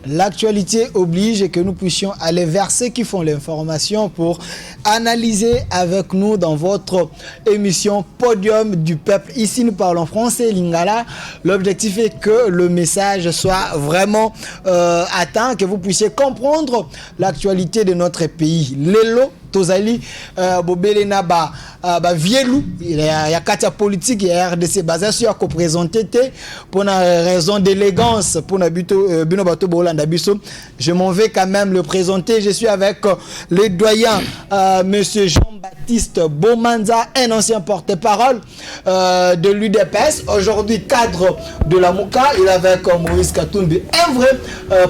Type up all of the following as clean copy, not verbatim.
L'actualité oblige que nous puissions aller vers ceux qui font l'information pour analyser avec nous dans votre émission Podium du Peuple. Ici, nous parlons français, Lingala. L'objectif est que le message soit vraiment atteint, que vous puissiez comprendre l'actualité de notre pays. Lelo Tozali, Bobelena Vielou, il y a quatre politiques, il y a RDC basé sur la présenté pour une raison d'élégance, pour Bino Bato Bolanda Bisso. Je m'en vais quand même le présenter. Je suis avec le doyen, monsieur Jean-Baptiste Bomanza, un ancien porte-parole de l'UDPS, aujourd'hui cadre de la Mouka. Il est avec Maurice Katumbi, un vrai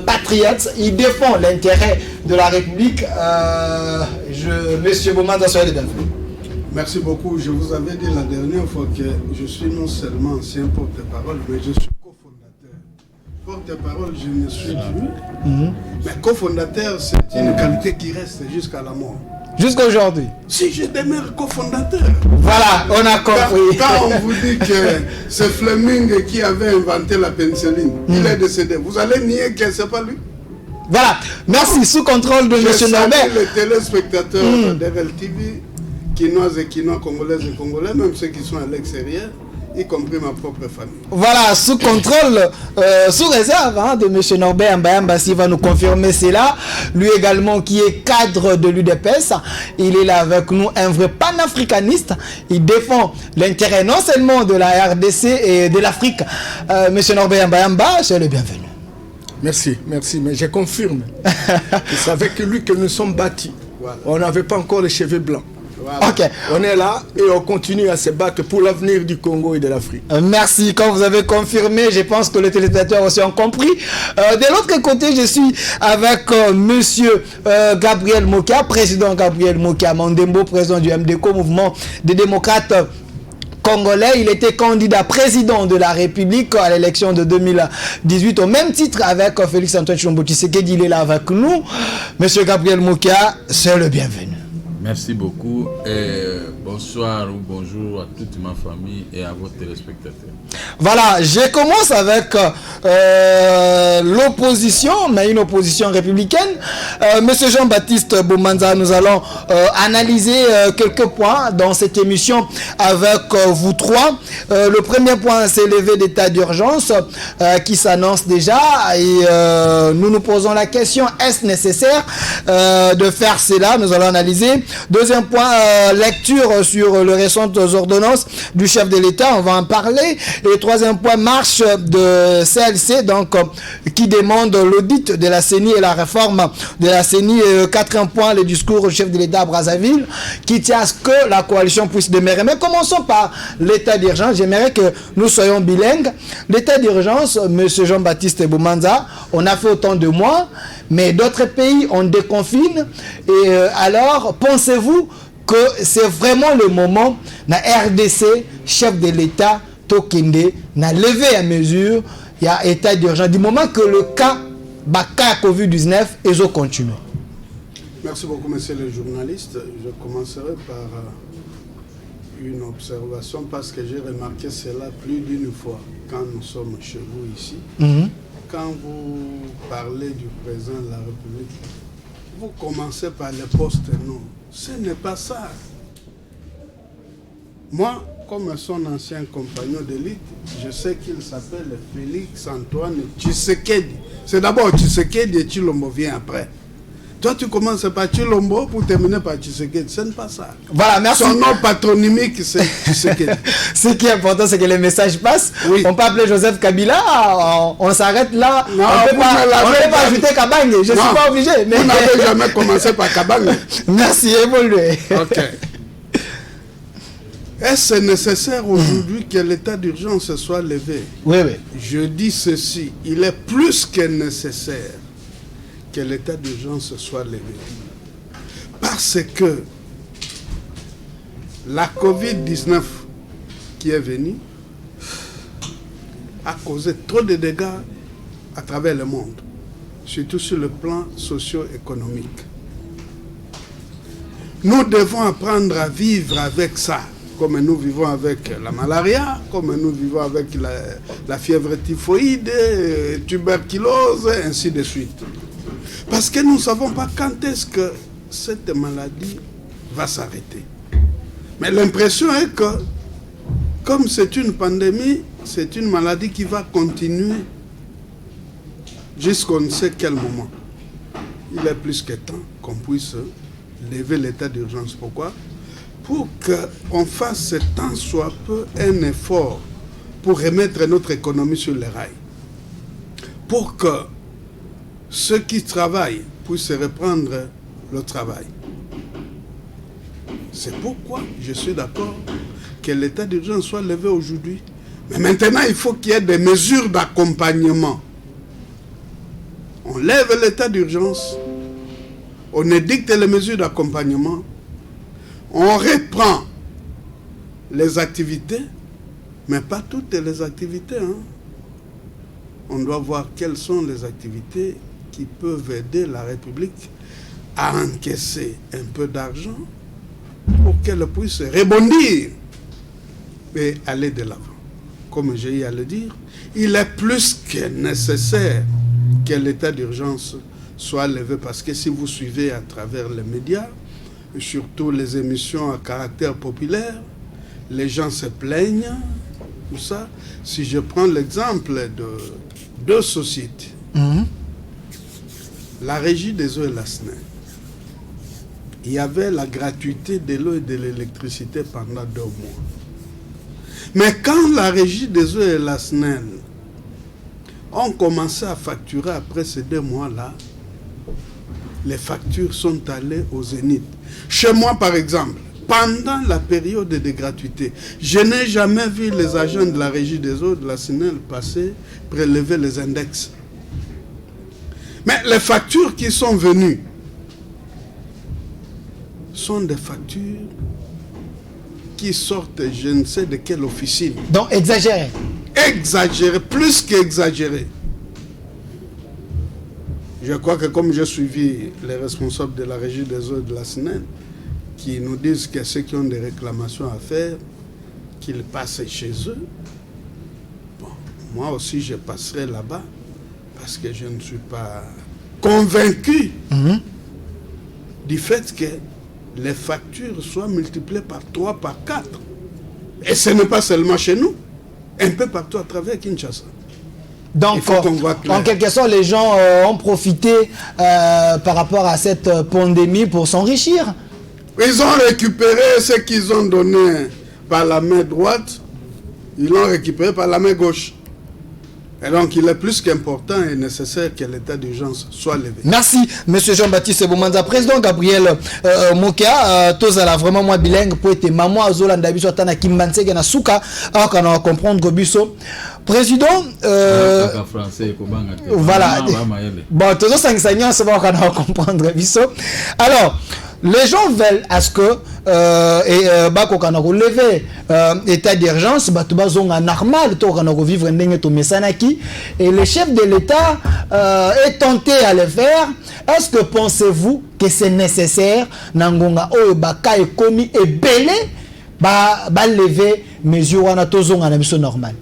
patriote. Il défend l'intérêt de la République. Monsieur Bomanza, soyez le bienvenu. Merci beaucoup. Je vous avais dit la dernière fois que je suis non seulement ancien porte-parole, mais je suis cofondateur. Porte-parole, je ne suis plus. Mais cofondateur, c'est une qualité qui reste jusqu'à la mort. Jusqu'à aujourd'hui. Si je demeure cofondateur. Voilà, on a compris. Quand on vous dit que c'est Fleming qui avait inventé la pénicilline, il est décédé, vous allez nier que ce n'est pas lui? Voilà, merci. Sous contrôle de M. Norbert. Les téléspectateurs d'RL TV, Quinoises et Quinois, Congolaises et Congolais, même ceux qui sont à l'extérieur, y compris ma propre famille. Voilà, sous contrôle, sous réserve de M. Norbert Mbayamba, s'il va nous confirmer cela. Lui également qui est cadre de l'UDPS, il est là avec nous, un vrai panafricaniste. Il défend l'intérêt non seulement de la RDC et de l'Afrique. M. Norbert Mbayamba, c'est le bienvenu. Merci, merci, mais je confirme. C'est avec lui que nous sommes bâtis. Voilà. On n'avait pas encore les cheveux blancs. Voilà. Okay. On est là et on continue à se battre pour l'avenir du Congo et de l'Afrique. Merci. Quand vous avez confirmé, je pense que les téléspectateurs aussi ont compris. De l'autre côté, je suis avec monsieur Gabriel Mokia, président Gabriel Mokia Mandembo, président du MDCO, mouvement des démocrates congolais. Il était candidat président de la République à l'élection de 2018 au même titre avec Félix Antoine Tshilombo Tshisekedi. Il est là avec nous. Monsieur Gabriel Mokia, c'est le bienvenu. Merci beaucoup et bonsoir ou bonjour à toute ma famille et à vos téléspectateurs. Voilà, je commence avec l'opposition, mais une opposition républicaine. Monsieur Jean-Baptiste Bomanza, nous allons analyser quelques points dans cette émission avec vous trois. Le premier point, c'est l'élevé d'état d'urgence qui s'annonce déjà et nous nous posons la question, est-ce nécessaire de faire cela? Nous allons analyser. Deuxième point, lecture sur les récentes ordonnances du chef de l'État, on va en parler. Et troisième point, marche de CLC, donc qui demande l'audit de la CENI et la réforme de la CENI. Quatrième point, le discours du chef de l'État à Brazzaville, qui tient à ce que la coalition puisse demeurer. Mais commençons par l'état d'urgence. J'aimerais que nous soyons bilingues. L'état d'urgence, M. Jean-Baptiste Bomanza, on a fait autant de mois, mais d'autres pays, on déconfine. Et alors, pensez-vous que c'est vraiment le moment, la RDC, chef de l'État, Tokende, n'a levé à mesure, il y a état d'urgence, du moment que le cas Covid-19 est continué. Merci beaucoup, monsieur le journaliste. Je commencerai par une observation parce que j'ai remarqué cela plus d'une fois quand nous sommes chez vous ici. Quand vous parlez du président de la République, vous commencez par les postes non. Ce n'est pas ça. Moi, comme son ancien compagnon d'élite, je sais qu'il s'appelle Félix Antoine Tshisekedi. C'est d'abord Tshisekedi et Tshilombo vient après. Toi, tu commences par Tshilombo pour terminer par Tshisekedi. Ce n'est pas ça. Voilà, merci. Son nom patronymique, c'est Tshisekedi. Ce qui est important, c'est que les messages passent. Oui. On peut appeler Joseph Kabila, on s'arrête là. Non, on ne peut pas ajouter Kabange. Je ne suis pas obligé. Mais... Vous n'avez jamais commencé par Kabange. Merci, évoluez. Ok. Est-ce nécessaire aujourd'hui que l'état d'urgence soit levé? Oui, oui. Je dis ceci, il est plus que nécessaire que l'état d'urgence soit levé. Parce que la Covid-19 qui est venue a causé trop de dégâts à travers le monde, surtout sur le plan socio-économique. Nous devons apprendre à vivre avec ça. comme nous vivons avec la malaria, comme nous vivons avec la fièvre typhoïde, tuberculose, ainsi de suite. Parce que nous ne savons pas quand est-ce que cette maladie va s'arrêter. Mais l'impression est que, comme c'est une pandémie, c'est une maladie qui va continuer jusqu'à on ne sait quel moment. Il est plus que temps qu'on puisse lever l'état d'urgence. Pourquoi? Pour qu'on fasse tant soit peu un effort pour remettre notre économie sur les rails. Pour que ceux qui travaillent puissent reprendre le travail. C'est pourquoi je suis d'accord que l'état d'urgence soit levé aujourd'hui. Mais maintenant, il faut qu'il y ait des mesures d'accompagnement. On lève l'état d'urgence, on édicte les mesures d'accompagnement, on reprend les activités, mais pas toutes les activités. On doit voir quelles sont les activités qui peuvent aider la République à encaisser un peu d'argent pour qu'elle puisse rebondir et aller de l'avant. Comme j'ai eu à le dire, il est plus que nécessaire que l'état d'urgence soit levé, parce que si vous suivez à travers les médias, surtout les émissions à caractère populaire, les gens se plaignent, tout ça. Si je prends l'exemple de deux sociétés, la Régie des eaux et la SNEL, il y avait la gratuité de l'eau et de l'électricité pendant 2 mois. Mais quand la Régie des eaux et la SNEL ont commencé à facturer après ces 2 mois-là, les factures sont allées au zénith. Chez moi, par exemple, pendant la période de gratuité, je n'ai jamais vu les agents de la Régie des eaux de la SNEL passer, prélever les index. Mais les factures qui sont venues sont des factures qui sortent, je ne sais de quelle officine. Donc exagéré. Exagéré, plus qu'exagéré. Je crois que comme j'ai suivi les responsables de la Régie des eaux de la SNEL, qui nous disent que ceux qui ont des réclamations à faire, qu'ils passent chez eux. Bon, moi aussi je passerai là-bas, parce que je ne suis pas convaincu du fait que les factures soient multipliées par 3, par 4. Et ce n'est pas seulement chez nous, un peu partout à travers Kinshasa. Donc, en quelque sorte, les gens ont profité par rapport à cette pandémie pour s'enrichir. Ils ont récupéré ce qu'ils ont donné par la main droite, ils l'ont récupéré par la main gauche. Et donc, il est plus qu'important et nécessaire que l'état d'urgence soit levé. Merci, M. Jean-Baptiste Bomanza. Président Gabriel Mokia, tozala vraiment moi bilingue pour être maman azolanda biso tana kimbanse na suka alors qu'on va comprendre biso. Président, voilà. Bon, tous ça ça va comprendre biso. Alors, les gens veulent à ce que bakokana relever état d'urgence batuba zonga normal to kana vivre ndenge to mesanaki, et le chef de l'État est tenté à le faire. Est-ce que pensez-vous que c'est nécessaire nangonga oyo baka ekomi ebele ba lever mesure wana to zonga na biso normal?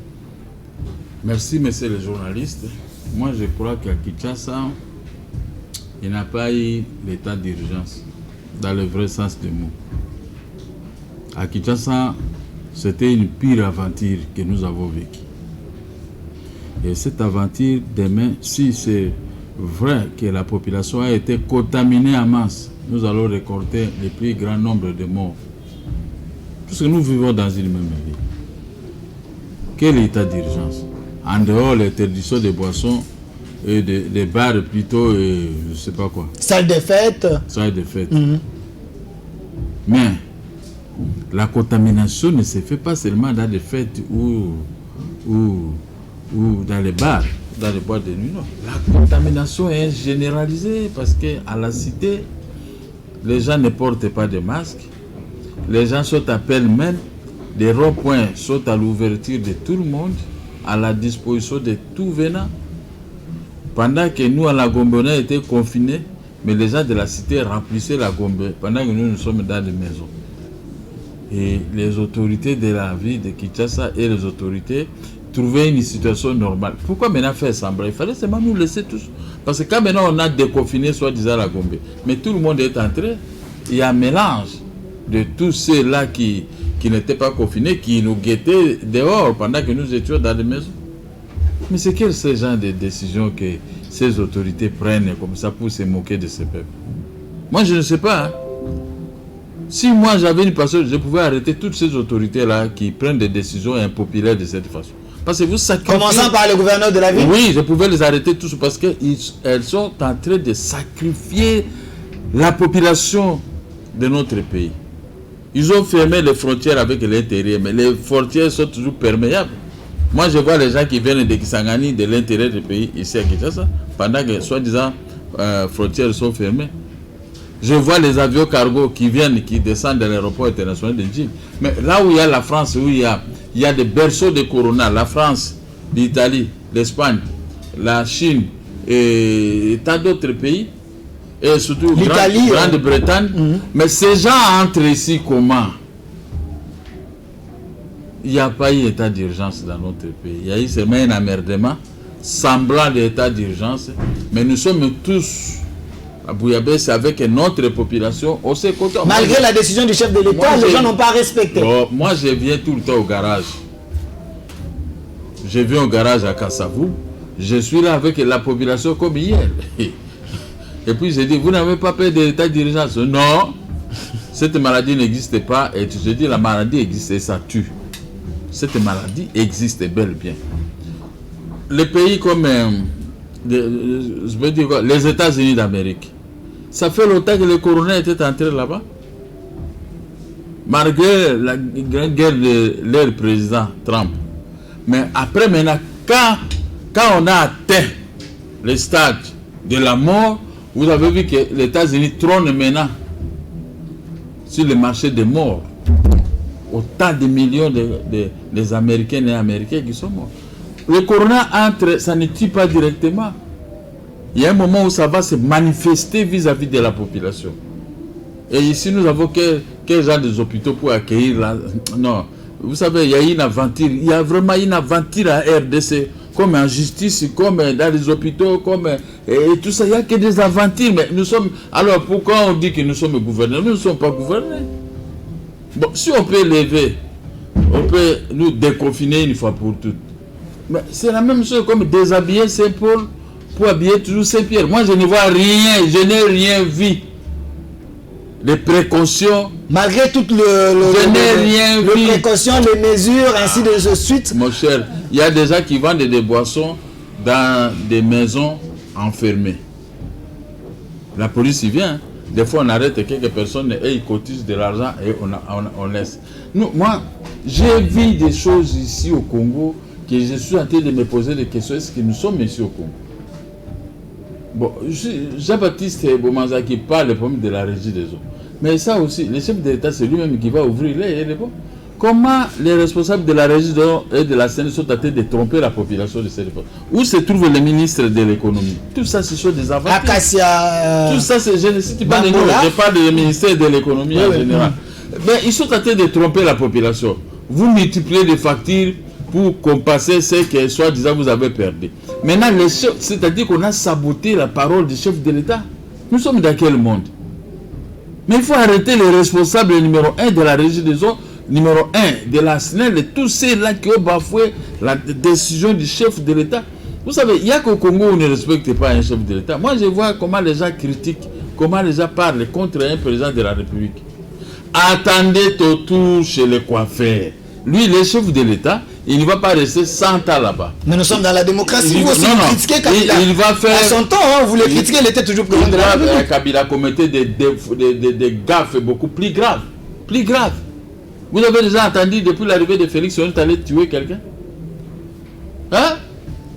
Merci, monsieur le journaliste. Moi je crois qu'à Kinshasa il n'a pas eu l'état d'urgence dans le vrai sens du mot. À Kinshasa, c'était une pire aventure que nous avons vécue. Et cette aventure, demain, si c'est vrai que la population a été contaminée en masse, nous allons récolter le plus grand nombre de morts. Parce que nous vivons dans une même vie. Quel état d'urgence? En dehors de l'interdiction des boissons et des bars plutôt, je ne sais pas quoi. Salle de fête. Salle de fête. Mais la contamination ne se fait pas seulement dans les fêtes ou dans les bars, dans les boîtes de nuit. Non. La contamination est généralisée parce qu'à la cité, les gens ne portent pas de masques. Les gens sont à pêle-mêle. Des ronds-points sont à l'ouverture de tout le monde, à la disposition de tout venant. Pendant que nous, à la Gombe, on a été confinés, mais les gens de la cité remplissaient la Gombe pendant que nous sommes dans les maisons. Et les autorités de la ville de Kinshasa et les autorités trouvaient une situation normale. Pourquoi maintenant faire semblant? Il fallait seulement nous laisser tous. Parce que quand maintenant on a déconfiné, soi-disant la Gombe, mais tout le monde est entré, il y a un mélange de tous ceux-là qui n'étaient pas confinés, qui nous guettaient dehors pendant que nous étions dans les maisons. Mais c'est quel ce genre de décision que ces autorités prennent comme ça pour se moquer de ces peuples? Moi, je ne sais pas. Hein. Si moi j'avais une personne, je pouvais arrêter toutes ces autorités-là qui prennent des décisions impopulaires de cette façon. Parce que vous sacrifiez... Commençant par le gouverneur de la ville? Oui, je pouvais les arrêter tous parce qu'elles sont en train de sacrifier la population de notre pays. Ils ont fermé les frontières avec l'intérieur, mais les frontières sont toujours perméables. Moi, je vois les gens qui viennent de Kisangani, de l'intérieur du pays, ici à Kinshasa, pendant que, soi-disant, frontières sont fermées. Je vois les avions cargo qui viennent, qui descendent de l'aéroport international de Djibouti. Mais là où il y a la France, où il y a des berceaux de Corona, la France, l'Italie, l'Espagne, la Chine et tant d'autres pays, et surtout l'Italie, Grande-Bretagne. Mais ces gens entrent ici comment? Il n'y a pas eu état d'urgence dans notre pays. Il y a eu seulement un emmerdement, semblant d'état d'urgence, mais nous sommes tous à Bouillabaisse avec notre population au côté. Malgré la décision du chef de l'État, les gens n'ont pas respecté. Bon, moi, je viens tout le temps au garage. Je viens au garage à Kassavou. Je suis là avec la population comme hier. Et puis, j'ai dit, vous n'avez pas peur de l'état d'urgence? Non. Cette maladie n'existe pas. Et je dis, la maladie existe et ça tue. Cette maladie existe bel et bien. Les pays comme je veux dire quoi, les États-Unis d'Amérique, ça fait longtemps que le corona était entré là-bas. Malgré la grande guerre de leur président Trump. Mais après, maintenant, quand on a atteint le stade de la mort, vous avez vu que les États-Unis trônent maintenant sur le marché des morts. Autant de millions des Américains et Américains qui sont morts. Le corona entre, ça ne tue pas directement. Il y a un moment où ça va se manifester vis-à-vis de la population. Et ici, nous avons quel genre des hôpitaux pour accueillir la... Non, vous savez, il y a une aventure. Il y a vraiment une aventure à RDC, comme en justice, comme dans les hôpitaux, comme... Et tout ça, il n'y a que des aventures. Mais nous sommes... Alors, pourquoi on dit que nous sommes gouvernés? Nous ne sommes pas gouvernés. Bon, si on peut lever, on peut nous déconfiner une fois pour toutes. Mais c'est la même chose comme déshabiller Saint-Paul pour habiller toujours Saint-Pierre. Moi, je ne vois rien, je n'ai rien vu. Les précautions. Malgré toutes les précautions, les mesures, ainsi de suite. Mon cher, il y a des gens qui vendent des boissons dans des maisons enfermées. La police y vient. Des fois, on arrête quelques personnes et ils cotisent de l'argent et on laisse. Moi, j'ai vu des choses ici au Congo que je suis en train de me poser des questions. Est-ce que nous sommes ici au Congo? Bon, Jean-Baptiste Bomanza qui parle des problèmes de la régie des eaux. Mais ça aussi, le chef de l'État, c'est lui-même qui va ouvrir les bons. Comment les responsables de la régie des eaux et de la Seine sont en train de tromper la population de cette époque? Où se trouve le ministre de l'économie? Tout ça, ce sont des aventures. Acacia. Tout ça, je ne cite pas les noms, je parle du ministère de l'économie en général. Mais ils sont en train de tromper la population. Vous multipliez des factures pour compenser ce que, soi-disant, vous avez perdu. Maintenant, c'est-à-dire qu'on a saboté la parole du chef de l'État. Nous sommes dans quel monde? Mais il faut arrêter les responsables numéro 1 de la régie des eaux, numéro 1 de la SNEL, et tous ceux-là qui ont bafoué la décision du chef de l'État. Vous savez, il n'y a qu'au Congo où on ne respecte pas un chef de l'État. Moi, je vois comment les gens critiquent, comment les gens parlent contre un président de la République. Attendez ton tour chez les coiffeurs. Lui, le chef de l'État, il ne va pas rester 100 ans là-bas. Mais nous sommes dans la démocratie. Vous aussi, vous critiquez Kabila. Il va faire... À son temps, hein, vous le critiquez, il était toujours président de la République. Kabila commettait des gaffes beaucoup plus graves. Plus graves. Vous avez déjà entendu, depuis l'arrivée de Félix, on est allé tuer quelqu'un? Hein?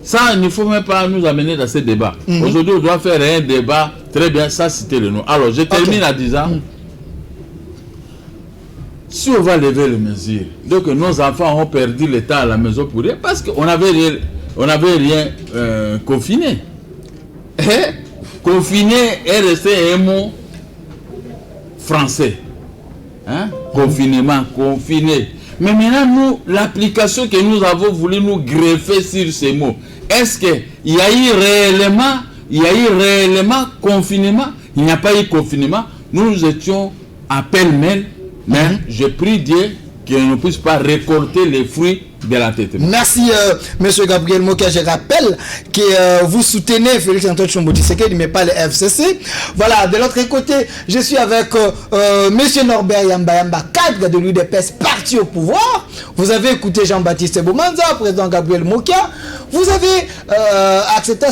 Ça, il ne faut même pas nous amener dans ce débat. Aujourd'hui, on doit faire un débat. Très bien, ça, c'était le nom. Alors, je termine en disant... Si on va lever les mesures, donc nos enfants ont perdu le temps à la maison pour rien, parce qu'on n'avait rien confiné. Confiné est resté un mot français. Hein? Confinement, confiné. Mais maintenant, nous, l'application que nous avons voulu nous greffer sur ces mots, est-ce qu'il y a eu réellement confinement? Il n'y a pas eu confinement. Nous étions à pêle-mêle, mais je prie Dieu qu'il ne puisse pas récolter les fruits de la tête. Merci, monsieur Gabriel Mokia. Je rappelle que vous soutenez Félix Antoine Tshombo-Tshisekedi, mais pas le FCC. Voilà, de l'autre côté, je suis avec monsieur Norbert Yamba, cadre de l'UDPS, parti au pouvoir. Vous avez écouté Jean-Baptiste Bomanza, président Gabriel Mokia. Vous avez accepté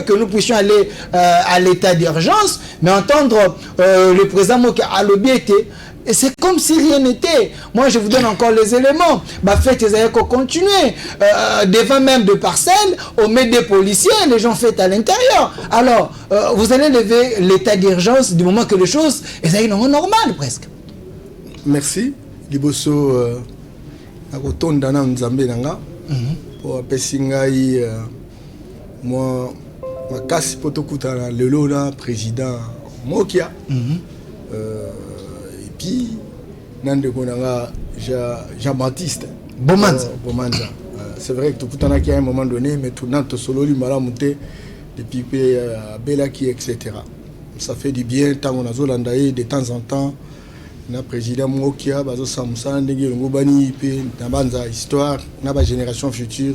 que nous puissions aller à l'état d'urgence, mais entendre le président Mokia à l'obéité. Et c'est comme si rien n'était. Moi, je vous donne encore les éléments. Faites les aïeux continuer. Devant même de parcelles, au milieu des policiers, les gens fêtent à l'intérieur. Alors, vous allez lever l'état d'urgence du moment que les choses sont normales presque. Merci. Liboso, Agoton Dana Nzambe Nanga, pour Pessingai, moi, ma casse potokutana, le lona, président Mokia. Nande Konanga Jean-Baptiste Bomanza. C'est vrai que tout le temps à un moment donné, mais tout le temps solo lui m'a monté depuis Belaki, etc. Ça fait du bien tant on a zolandaï de temps en temps. Le président Mokia, Bazo Samsa, Ndegi Ngobani, Nabanza histoire, Naba génération future,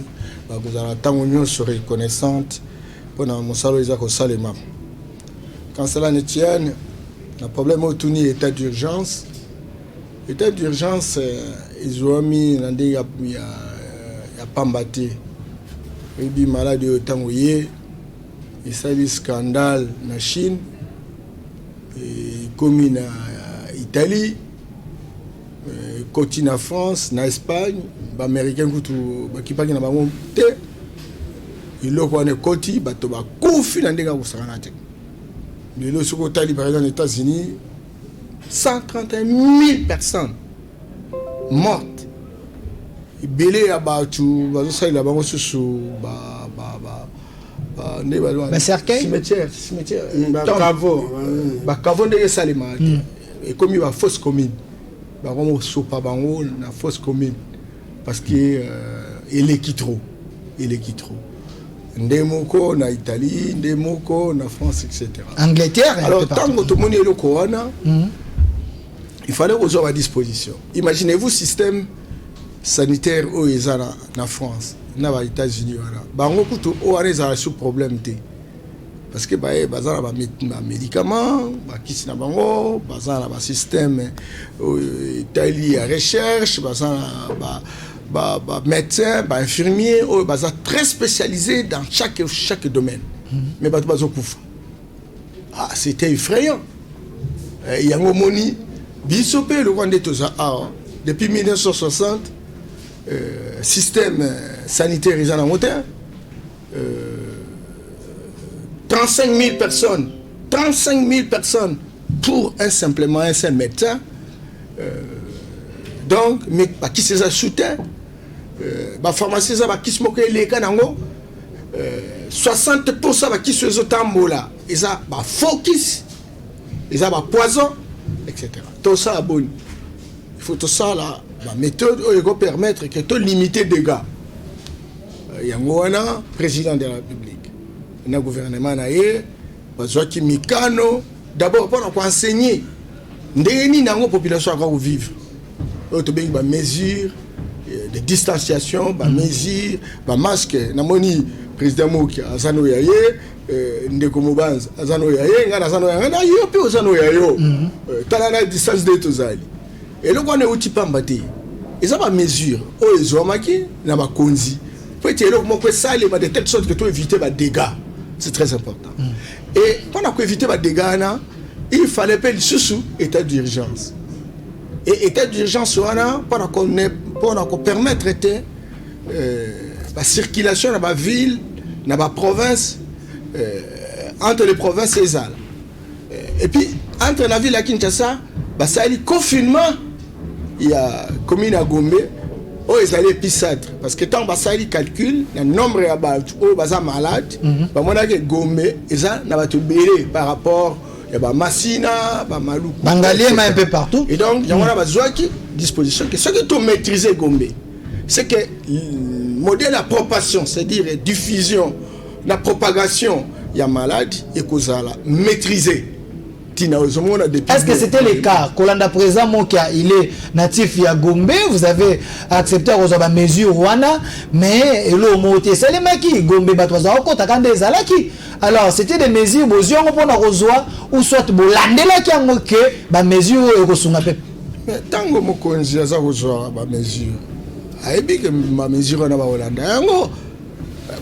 vous avez tant on se reconnaissante pour mon salaire Isaac Salema. Quand cela ne tient. Le problème est qu'il y a état d'urgence. L'état d'urgence, ils ont mis dans des pambaté. Il y a malade de Tangoye, il y a des scandales en Chine, comme en Italie, côté en France, en Espagne, les Américains qui parlent de la ils ont côté, ils ont confié dans des le Sokotali, par exemple, aux États-Unis, 131 000 personnes mortes. Belé à Batu, il a cimetière. Cavo de Salima. Et comme il y a fausse commune, il y a une fausse commune. Parce qu'il est trop. Ndemoko na Italie, Ndemoko na France, etc. Angleterre. Alors, tant que tout le monde est le corona, il fallait aux hommes à disposition. Imaginez-vous système sanitaire où ils sont en France, aux États-Unis. Bango kuto o areza sous problème té. Parce que bah bazana ba médicaments, ba kisina bango, bazana ba système Italie à recherche, bazana ba médecin, ba infirmier, très spécialisé dans chaque domaine. Mais ba bazo kufa. Ah, c'était effrayant. Il y a un moni bisopé le Rwanda toza depuis 1960 système sanitaire ils en ont 35 000 personnes pour un seul médecin. Donc, mais qui se soutient, les pharmaciens qui se moquent les canangos, 60% qui se tambola, ils ont focus, ils ont poison, etc. Tout ça bon. Il faut tout ça là, la méthode qui va permettre que tout limiter les dégâts. Il y a un président de la République. Le gouvernement qui mikano d'abord pour enseigner la population à vivre. Des mesures de distanciation, des mesures, des masques. Le président Mokia, Azano Yaye, Ndeko Mubanza, Azano Yaye, Azano Yaye, Azano Yaye, Talana distance de Tozali. Et là, on est au Tipambati. Ils ont des mesures. Ils ont marqué, ils ont conduit. Peut-être ça, de telle sorte que tu évites des dégâts. C'est très important. Et pendant qu'on évite les dégâts, il fallait faire le état d'urgence. Et état d'urgence, pour permettre la circulation dans la ville, dans la province, entre les provinces et les salles. Et puis, entre la ville et Kinshasa, ça y est, confinement, il y a commune à Gombe. Oh, ils allaient pisâtre parce que tant que ils calculent le nombre de malades, ils ont malade, ils ont Gombe, ils ont par rapport il y a Massina, Malou. Bangalien, mais un peu partout. Et donc, il y a une disposition. Ce que tu maîtrises Gombe, c'est que le modèle de propagation, c'est-à-dire diffusion, la propagation, il y a maladie et cause là, maîtriser. Est-ce que c'était le cas? Kolanda présent, il est natif à Gombe, vous avez accepté aux mesures Rwanda, mais le mot c'est les maki Gombe batwaza okota kande zalaki. Alors c'était des mesures bozio ngopona rozwa ou soit bolandela ki ngoke ba mesure ekosunga pe. Mais tango mokonzi aza rozwa ba mesure. Aibi que ma mesure na ba Holanda ngo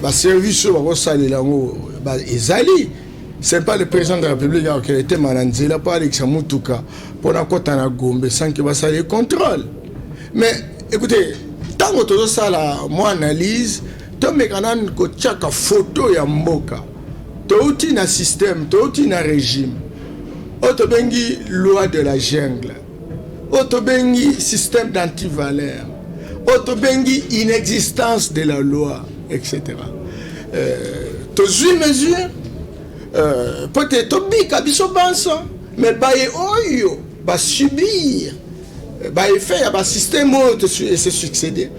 ba service ba kosalela ngo ba ezali. C'est pas le président de la République qui a été mananzela par Alex Moutuka pour la côte en Gombe sans qu'il va ça les contrôle. Mais écoutez, tant que tout ça là, moi analyse, tu me canan ko chaka photo ya mboka. Tu as un système, tu as un régime. Tu bengi loi de la jungle. Tu bengi système d'antivaleur. Tu bengi inexistence de la loi, etc. Tu as une mesure. Peut-être bika biso banso mais baye oyo ba subir ba effet ya ba système et se succéder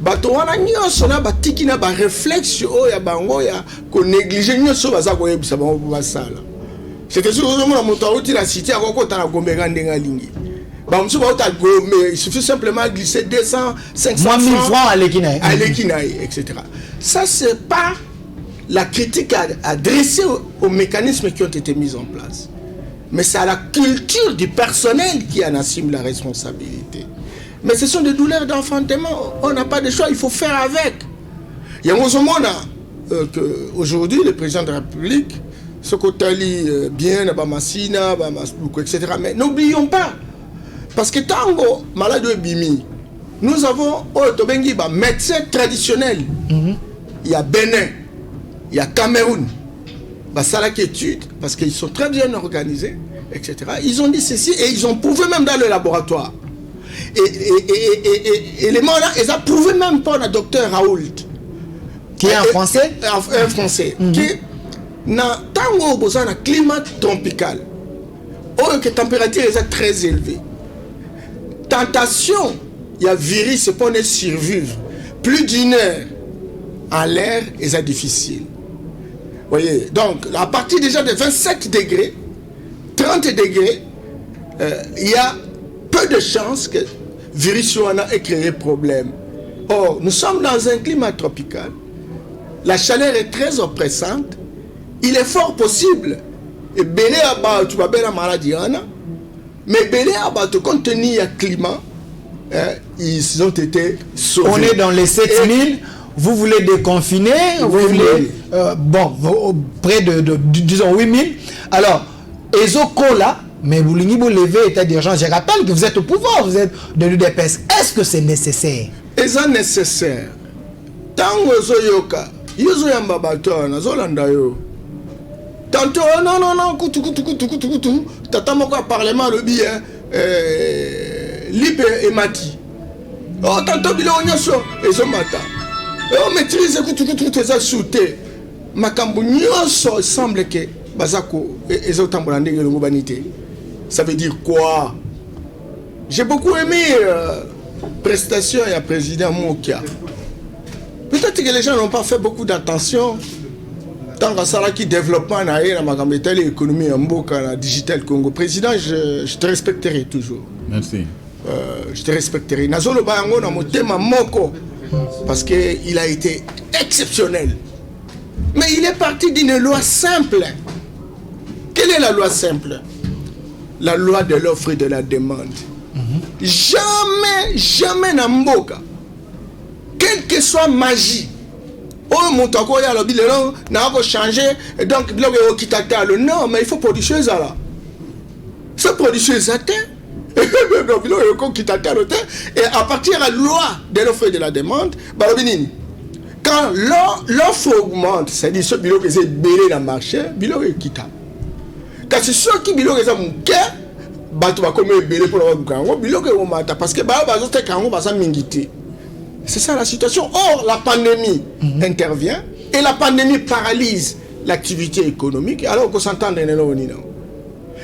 bato wana nyonso na batiki na ba réflexe oyo ya bango ya ko négliger nyonso baza ko yebisa bango ba sala c'était sûr que mon moto outi la cité a ko ta na Gombe ndenga lingi ba mso ba ta Gombe il suffit simplement glisser 200 500 1000 francs à l'Ekinaï etc. Ça c'est pas la critique adressée aux mécanismes qui ont été mis en place. Mais c'est à la culture du personnel qui en assume la responsabilité. Mais ce sont des douleurs d'enfantement. On n'a pas de choix, il faut faire avec. Il y a un moment qu'aujourd'hui, le président de la République, ce qu'on lit bien, Massina, etc. Mais n'oublions pas, parce que tango malade bimi, nous avons médecins traditionnels. Il y a Bénin. Il y a Cameroun, Salak études, parce qu'ils sont très bien organisés, etc. Ils ont dit ceci et ils ont prouvé même dans le laboratoire. Et les gens là, ils ont prouvé même par le docteur Raoult. Qui est un Français? Un Français. Qui n'a tango besoin d'un climat tropical. Où la température est très élevée. Tentation, il y a virus pour ne survivre. Plus d'une heure en l'air, c'est difficile. Voyez, donc à partir déjà de 27 degrés, 30 degrés, il y a peu de chances que le virus ait créé problème. Or, nous sommes dans un climat tropical, la chaleur est très oppressante, il est fort possible, et belé à tu vas bien la maladie, mais belé à compte tenu du climat, ils ont été sauvés. On est dans les 7000. Vous voulez déconfiner, vous voulez, près de disons 8000. Alors, Ezokola, mais vous lever état d'urgence. Je rappelle que vous êtes au pouvoir, vous êtes de l'UDPS. Est-ce que c'est nécessaire? C'est nécessaire. Tant que Zoyoka, Yozoyamba Batona, Zolandayo. Tantôt, non, coutu. Tatamoko parlement le bien, Lipe et Mati. Oh, tantôt, Bilonyoso, et Zomata. On maîtrise tout ça sauté. Makambo nyonso semble que bazako ezotambolande l'humanité. Ça veut dire quoi? J'ai beaucoup aimé prestation et président Mokia. Peut-être que les gens n'ont pas fait beaucoup d'attention. Tant que ça qui développement na makambo telle économie en Mboka la digital Congo. Président, je te respecterai toujours. Merci. Je te respecterai. Nazolo bango na motema moko. Parce qu'il a été exceptionnel. Mais il est parti d'une loi simple. Quelle est la loi simple? La loi de l'offre et de la demande. Jamais Namboka, quelle que soit magie, oh mon tako ya lobi lelo na ko changer et donc bloque kitata le non mais il faut produire ça là. Il faut produire ça et à partir de la loi de l'offre et de la demande, quand l'offre augmente, c'est-à-dire ce bilot que c'est belé dans le marché, bilot est quittable. Quand c'est ceux qui bilot que c'est mon cœur, tu vas comme belé pour le bilot que on mata parce que c'est ça la situation. Or la pandémie intervient et la pandémie paralyse l'activité économique alors qu'on s'entend dans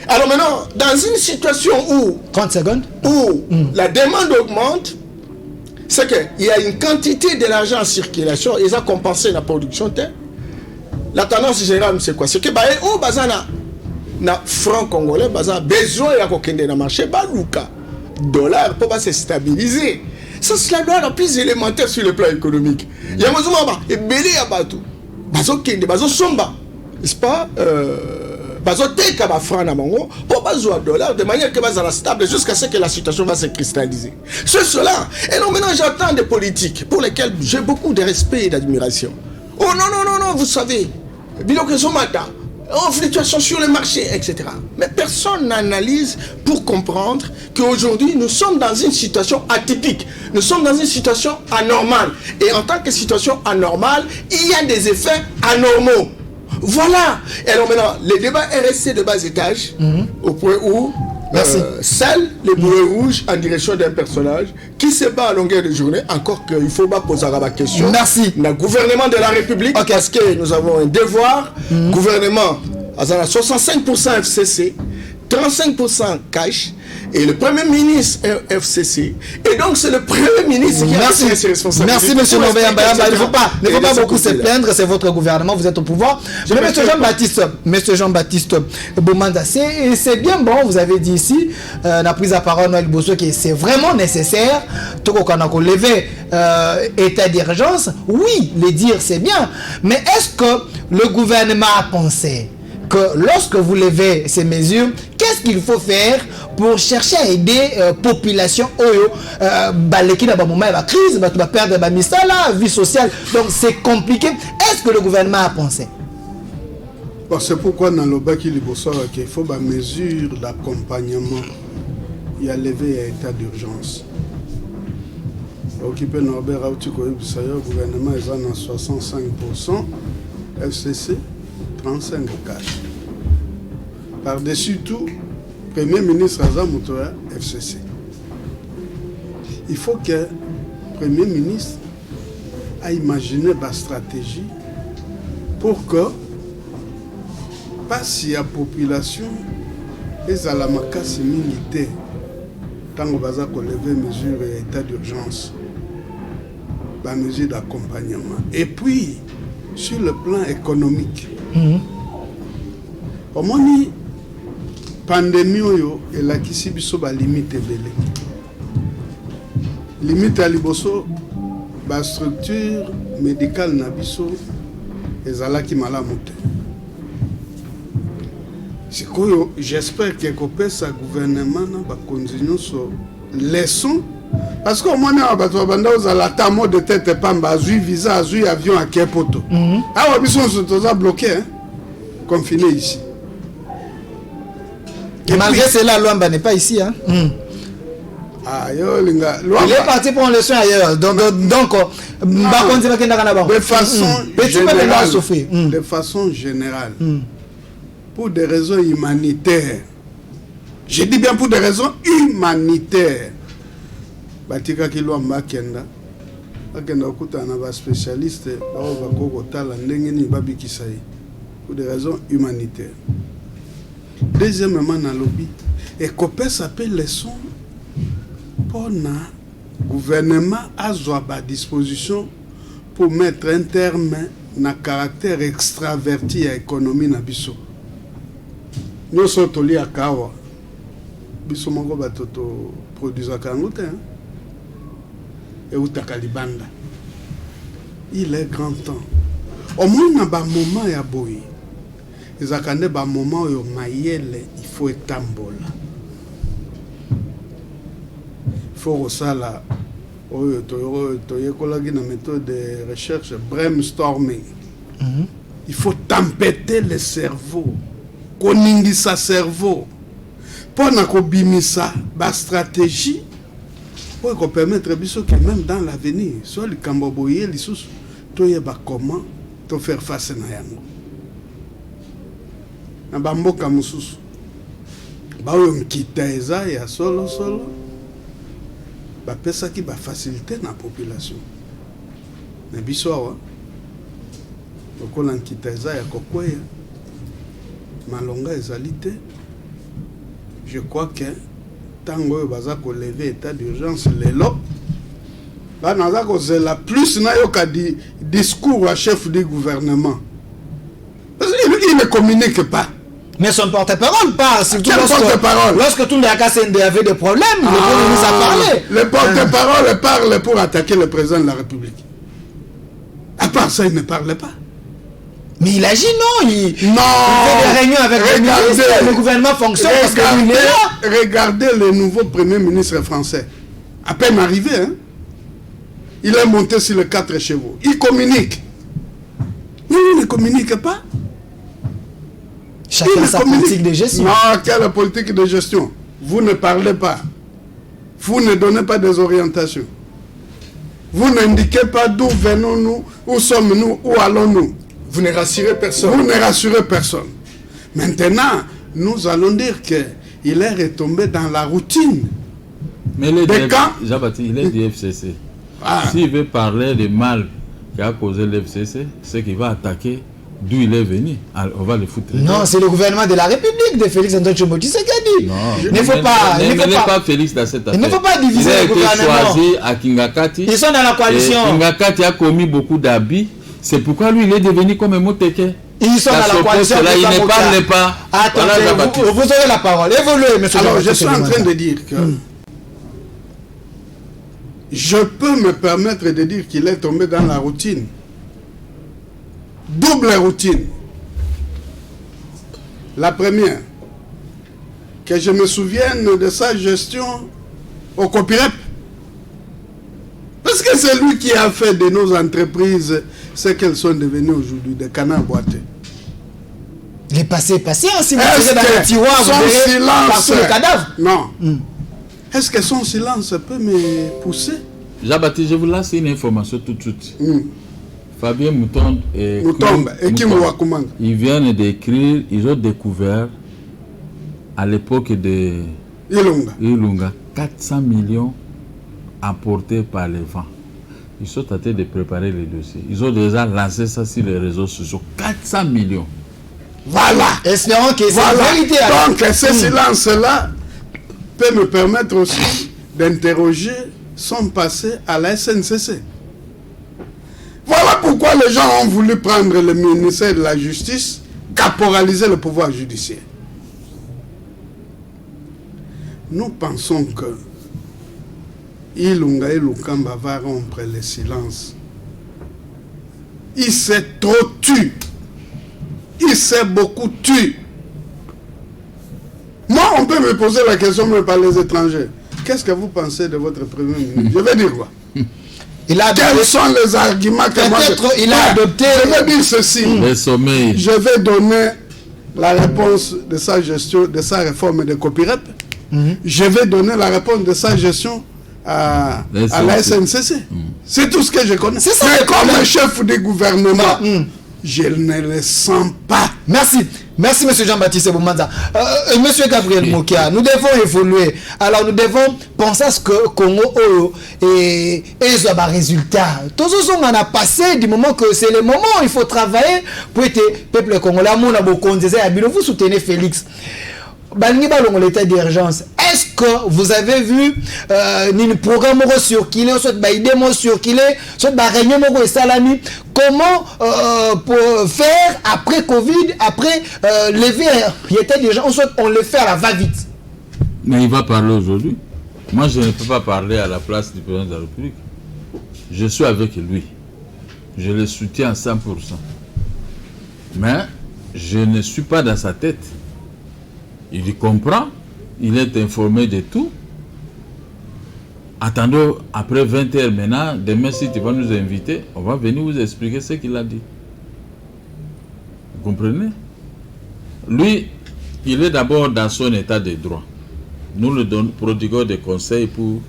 Alors maintenant, dans une situation où 30 secondes. Où la demande augmente, c'est qu'il y a une quantité de l'argent en circulation, ils ont compensé la production. La tendance générale, c'est quoi? C'est que au bazana na franc congolais, bazana besoin de kokende na marché, baluka dollar pour se stabiliser. Ça, c'est la loi la plus élémentaire sur le plan économique. Il y a besoin de belé à bateau, bazo kende, bazo somba, n'est-ce pas? Bazo teka ba franc na mango pour bazo dollar de manière que bazana stable jusqu'à ce que la situation va se cristalliser. C'est cela. Et non, maintenant j'attends des politiques pour lesquelles j'ai beaucoup de respect et d'admiration. Oh non, vous savez, bilan Somata, fluctuation sur le marché, etc. Mais personne n'analyse pour comprendre qu'aujourd'hui, nous sommes dans une situation atypique. Nous sommes dans une situation anormale. Et en tant que situation anormale, il y a des effets anormaux. Voilà. Et alors maintenant, le débat est resté de bas étage, au point où scelle les boulets rouges en direction d'un personnage qui se bat à longueur de journée, encore qu'il ne faut pas poser la question. Merci. Le gouvernement de la République, parce que nous avons un devoir, gouvernement à 65% FCC, 35% cash, et le Premier ministre est FCC. Et donc c'est le Premier ministre qui a pris ses responsabilités. Merci monsieur Norbert Mbayamba. Il ne faut pas beaucoup se plaindre, c'est votre gouvernement, vous êtes au pouvoir. Mais monsieur Jean-Baptiste Bomanda, c'est bien bon, vous avez dit ici, la prise à parole Noël Bosso, que c'est vraiment nécessaire, tout qu'on a levé état d'urgence. Oui, le dire c'est bien, mais est-ce que le gouvernement a pensé que lorsque vous levez ces mesures, qu'est-ce qu'il faut faire pour chercher à aider la population qui n'a pas moment de crise, va perdre la vie sociale. Donc c'est compliqué. Est-ce que le gouvernement a pensé? C'est pourquoi dans le bac il faut des mesures d'accompagnement. Il y a levé état d'urgence. Occupé Norbert Autikoye le gouvernement est à 65%, FCC 35% cash. Par-dessus tout, Premier ministre Azamutoya, FCC. Il faut que le Premier ministre a imaginé la stratégie pour que, pas si la population est à la macasse militaire, tant qu'on va lever mesures d'état d'urgence, la mesure d'accompagnement. Et puis, sur le plan économique, au moins, pandémie et la kisi biso ba limite belé. Limite à liboso ba structure médicale na biso ezala ki malamu te. Sikoyo j'espère que kopesa gouvernement na ba continuer sur leçon parce qu'au moins na bato banda ozala ta mot de tête pamba azui visa azui avion à Kepoto. Ah biso on toza bloqué hein confiné ici. Et malgré cela, Luamba n'est pas ici. Hein? Il est parti pour une leçon ailleurs. Donc de façon générale, pour des raisons humanitaires, je dis bien pour des raisons humanitaires, Batika ki Luamba Kenda, Akenda Okutana va spécialiste, pour des raisons humanitaires. Deuxièmement, dans le lobby, et qu'on s'appelle leçon pour le gouvernement à à disposition pour mettre un terme à caractère extraverti à l'économie na biso. Nous sommes tous à Kawa. Biso mongo batoto produisent à Kangote. Et où Takalibanda. Il est grand temps. Au moins, dans un moment, il y a boy. Ils attendent un moment où il faut étambola. Il faut aussi la méthode de recherche brainstorming. Il faut tempêter le cerveau, koningisa cerveau, pour nakobimisa ba stratégie pour permettre que même dans l'avenir, soit le Camboboye, les sous, comment te faire face à yango. Na bamboka mususu baoyo nkita eza ya solo bapesaki bafacilité na population na biso awa lokola nkita eza ya kokweya malonga ezali te je crois que tango baza ko lever état d'urgence lelo ba naza ko zela plus na yo ka di discours à chef du gouvernement parce qu'il ne communique pas. Mais son porte-parole parle, surtout lorsque tout le KCND avait des problèmes, le Premier ministre a parlé. Le porte-parole parle pour attaquer le président de la République. À part ça, il ne parle pas. Mais il agit, non, il fait des réunions avec le gouvernement fonctionne parce que lui, il est là. Regardez le nouveau Premier ministre français. À peine arrivé, hein, il est monté sur les 4 chevaux. Il communique. Mais il ne communique pas. Chacun sa politique de gestion. Non, quelle politique de gestion? Vous ne parlez pas. Vous ne donnez pas des orientations. Vous n'indiquez pas d'où venons-nous, où sommes-nous, où allons-nous. Vous ne rassurez personne. Vous ne rassurez personne. Maintenant, nous allons dire qu'il est retombé dans la routine. Mais il est du FCC. S'il veut parler du mal qui a causé le FCC, c'est qu'il va attaquer d'où il est venu. Alors, on va le foutre. Non, c'est le gouvernement de la République de Félix Antoine Tshombo Tshisekedi. Il ne faut pas Félix dans cette affaire. Il ne faut pas diviser le gouvernement. Il a été choisi à Kingakati. Ils sont dans la coalition. Kingakati a commis beaucoup d'abus. C'est pourquoi lui, il est devenu comme un Moteke. Ils sont dans la coalition. Là, il ne parle pas. Attendez, vous aurez la parole. Évoluez, monsieur. Alors, je suis en train de dire que je peux me permettre de dire qu'il est tombé dans la routine. Double routine. La première, que je me souvienne de sa gestion au Copirep. Parce que c'est lui qui a fait de nos entreprises ce qu'elles sont devenues aujourd'hui, des canards boités. Il est passé, si vous êtes dans le tiroir, vous verrez partout le cadavre. Non. Est-ce que son silence peut me pousser? Jean-Baptiste, je vous lance une information tout de suite. Fabien Moutombe et ils viennent d'écrire, ils ont découvert à l'époque de Ilunga 400 millions apportés par les vents. Ils sont en train de préparer les dossiers. Ils ont déjà lancé ça sur les réseaux sociaux. 400 millions. Voilà. Espérons que c'est la vérité. Donc ce silence-là peut me permettre aussi d'interroger son passé à la SNCC. Voilà pourquoi les gens ont voulu prendre le ministère de la Justice, caporaliser le pouvoir judiciaire. Nous pensons que Ilunga et Lukamba va rompre le silence. Il s'est trop tué. Il s'est beaucoup tué. Moi, on peut me poser la question, mais par les étrangers. Qu'est-ce que vous pensez de votre Premier ministre? Je vais dire quoi? Quels sont les arguments que moi il a adopté? Je vais dire ceci. Le sommeil. Je vais donner la réponse de sa gestion, de sa réforme de copyright. Je vais donner la réponse de sa gestion à la SNCC. C'est tout ce que je connais. Mais comme chef du gouvernement, je ne le sens pas. Merci. Merci, M. Jean-Baptiste Boumanza. M. Gabriel Mokia, nous devons évoluer. Alors, nous devons penser à ce que Congo et un résultat. Tout ce qu'on a passé du moment que c'est le moment où il faut travailler pour être peuple congolais. Vous soutenez Félix. L'état d'urgence. Est-ce que vous avez vu un programme circulé, soit idée circulé, soit réunion salami, comment pour faire après Covid, après lever l'état d'urgence, soit on le fait à la va-vite? Mais il va parler aujourd'hui. Moi, je ne peux pas parler à la place du président de la République. Je suis avec lui. Je le soutiens à 100%. Mais je ne suis pas dans sa tête. Il comprend, il est informé de tout. Attendons après 20 h maintenant, demain si tu vas nous inviter, on va venir vous expliquer ce qu'il a dit. Vous comprenez? Lui, il est d'abord dans son état de droit. Nous le prodiguons des conseils pour